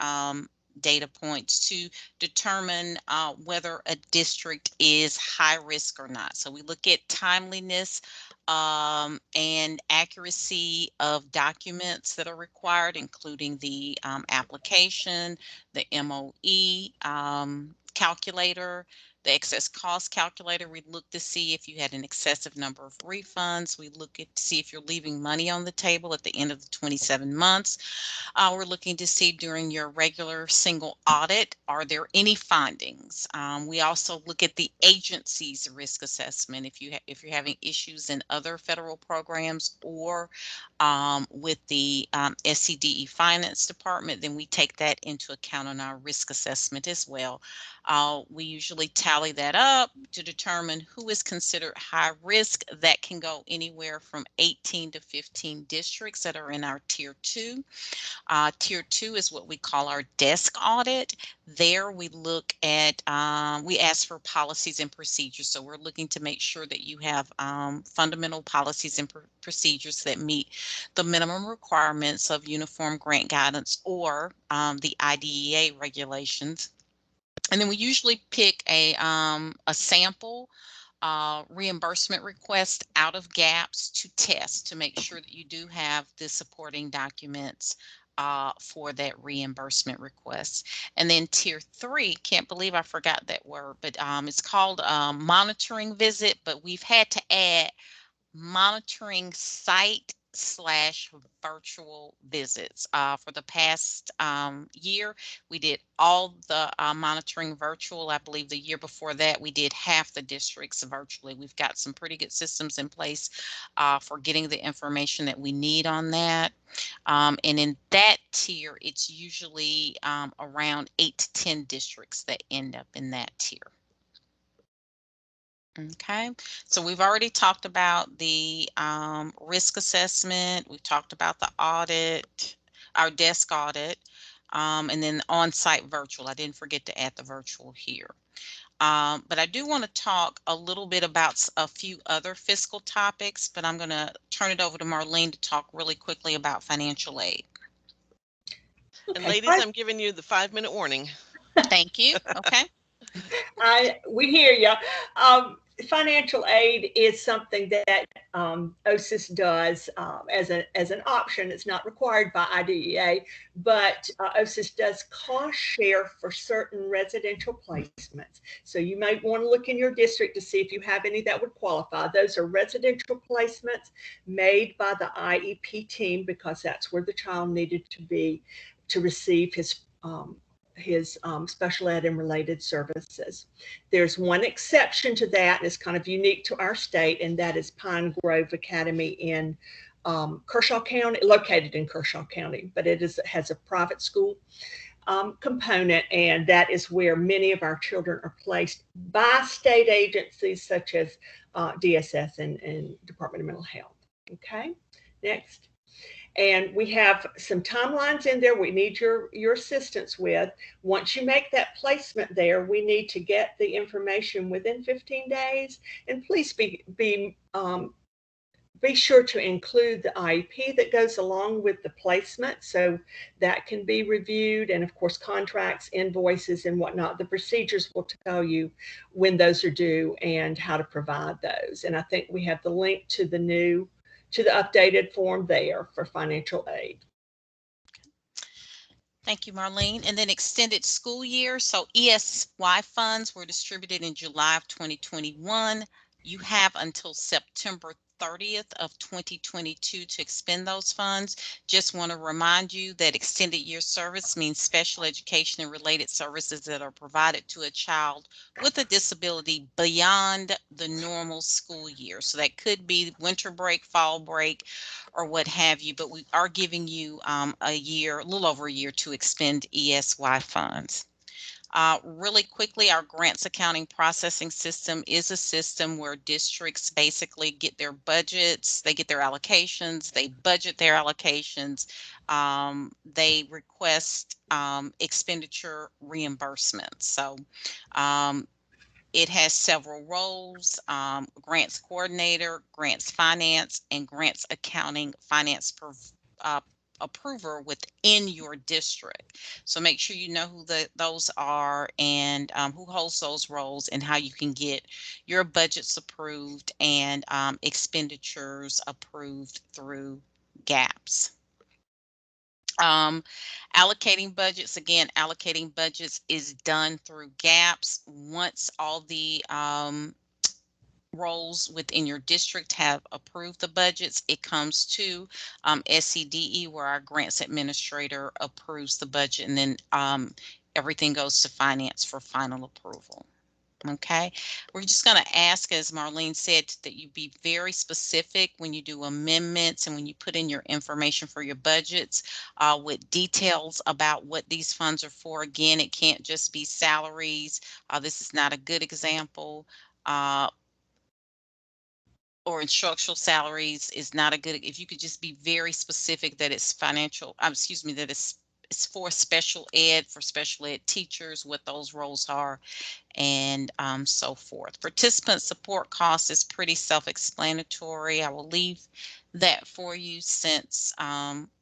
Speaker 4: data points to determine whether a district is high risk or not. So we look at timeliness and accuracy of documents that are required, including the application, the MOE calculator, the excess cost calculator. We look to see if you had an excessive number of refunds. We look at to see if you're leaving money on the table at the end of the 27 months. We're looking to see during your regular single audit, are there any findings? We also look at the agency's risk assessment. If you're having issues in other federal programs or with the SCDE Finance Department, then we take that into account on our risk assessment as well. We usually tally that up to determine who is considered high risk. That can go anywhere from 18 to 15 districts that are in our tier 2. Tier 2 is what we call our desk audit. There we look at, we ask for policies and procedures. So we're looking to make sure that you have fundamental policies and procedures that meet the minimum requirements of Uniform Grant Guidance or the IDEA regulations. And then we usually pick a sample reimbursement request out of GAPS to test to make sure that you do have the supporting documents for that reimbursement request. And then tier 3, can't believe I forgot that word, but it's called monitoring visit, but we've had to add monitoring site / virtual visits. For the past year, we did all the monitoring virtual. I believe the year before that, we did half the districts virtually. We've got some pretty good systems in place for getting the information that we need on that. And in that tier, it's usually around 8 to 10 districts that end up in that tier. Okay, so we've already talked about the risk assessment. We've talked about the audit, our desk audit, and then on-site virtual. I didn't forget to add the virtual here. But I do want to talk a little bit about a few other fiscal topics, but I'm going to turn it over to Marlene to talk really quickly about financial aid.
Speaker 2: And ladies, I'm giving you the 5-minute warning.
Speaker 4: Thank you. Okay.
Speaker 9: We hear you. Financial aid is something that OSIS does as an option. It's not required by IDEA, but OSIS does cost share for certain residential placements. So you might want to look in your district to see if you have any that would qualify. Those are residential placements made by the IEP team because that's where the child needed to be to receive his special ed and related services. There's one exception to that, and it's kind of unique to our state, and that is Pine Grove Academy in Kershaw County, located in Kershaw County, but it has a private school component, and that is where many of our children are placed by state agencies such as DSS and Department of Mental Health. Okay, next. And we have some timelines in there we need your assistance with. Once you make that placement there, we need to get the information within 15 days. And please be sure to include the IEP that goes along with the placement so that can be reviewed. And of course, contracts, invoices, and whatnot. The procedures will tell you when those are due and how to provide those. And I think we have the link to the updated form there for financial aid.
Speaker 4: Thank you, Marlene. And then extended school year. So ESY funds were distributed in July of 2021. You have until September 30th of 2022 to expend those funds. Just want to remind you that extended year service means special education and related services that are provided to a child with a disability beyond the normal school year. So that could be winter break, fall break, or what have you, but we are giving you a little over a year to expend ESY funds. Really quickly, our grants accounting processing system is a system where districts basically get their budgets, they get their allocations, they budget their allocations, they request expenditure reimbursements. So it has several roles: grants coordinator, grants finance, and grants accounting finance approver within your district. So make sure you know who those are and who holds those roles and how you can get your budgets approved and expenditures approved through GAPS. Allocating budgets, again, allocating budgets is done through GAPS. Once all the roles within your district have approved the budgets, it comes to SCDE, where our grants administrator approves the budget, and then everything goes to finance for final approval. Okay, we're just going to ask, as Marlene said, that you be very specific when you do amendments and when you put in your information for your budgets with details about what these funds are for. Again, it can't just be salaries. This is not a good example. Or instructional salaries is not a good, if you could just be very specific that it's financial, that it's for special ed, for special ed teachers, what those roles are, and so forth. Participant support costs is pretty self-explanatory. I will leave that for you since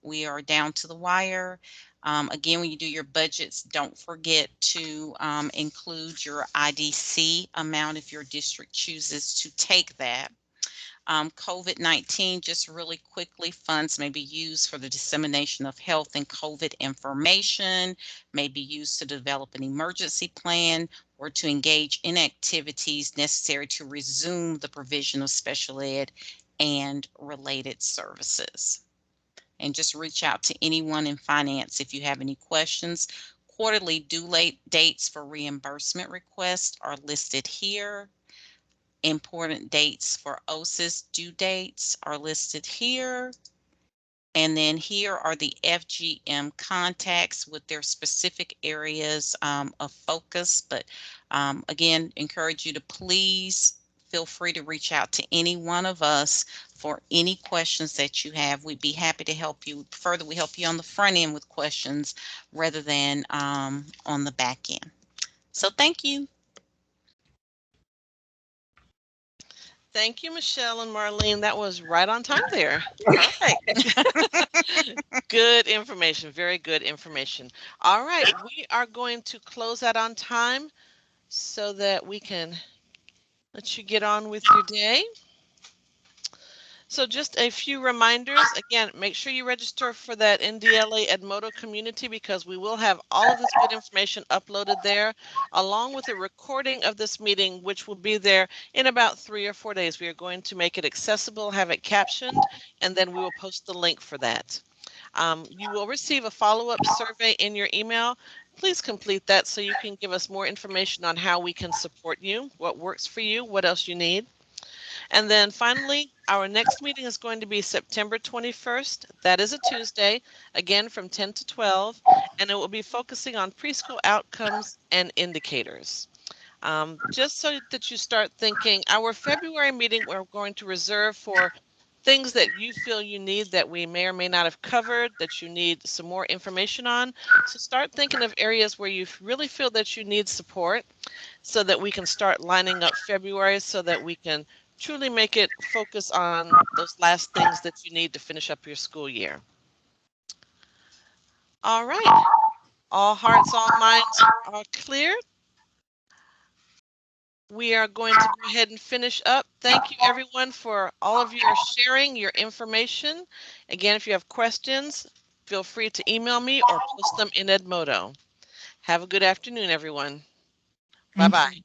Speaker 4: we are down to the wire. Again, when you do your budgets, don't forget to include your IDC amount if your district chooses to take that. COVID-19, just really quickly, funds may be used for the dissemination of health and COVID information, may be used to develop an emergency plan, or to engage in activities necessary to resume the provision of special ed and related services. And just reach out to anyone in finance if you have any questions. Quarterly due dates for reimbursement requests are listed here. Important dates for OSIS due dates are listed here. And then here are the FGM contacts with their specific areas of focus. But again, encourage you to please feel free to reach out to any one of us for any questions that you have. We'd be happy to help you. Further, we help you on the front end with questions rather than on the back end. So thank you.
Speaker 2: Thank you, Michelle and Marlene. That was right on time there. Perfect. Good information. Very good information. All right. We are going to close out on time so that we can let you get on with your day. So just a few reminders. Again, make sure you register for that NDLA Edmodo community because we will have all of this good information uploaded there, along with a recording of this meeting, which will be there in about 3 or 4 days. We are going to make it accessible, have it captioned, and then we will post the link for that. You will receive a follow-up survey in your email. Please complete that so you can give us more information on how we can support you, what works for you, what else you need. And then finally, our next meeting is going to be September 21st. That is a Tuesday, again from 10 to 12, and it will be focusing on preschool outcomes and indicators. Just so that you start thinking, our February meeting we're going to reserve for things that you feel you need that we may or may not have covered, that you need some more information on. So start thinking of areas where you really feel that you need support so that we can start lining up February so that we can truly make it focus on those last things that you need to finish up your school year. All right. All hearts, all minds are clear. We are going to go ahead and finish up. Thank you, everyone, for all of your sharing your information. Again, if you have questions, feel free to email me or post them in Edmodo. Have a good afternoon, everyone. Bye-bye.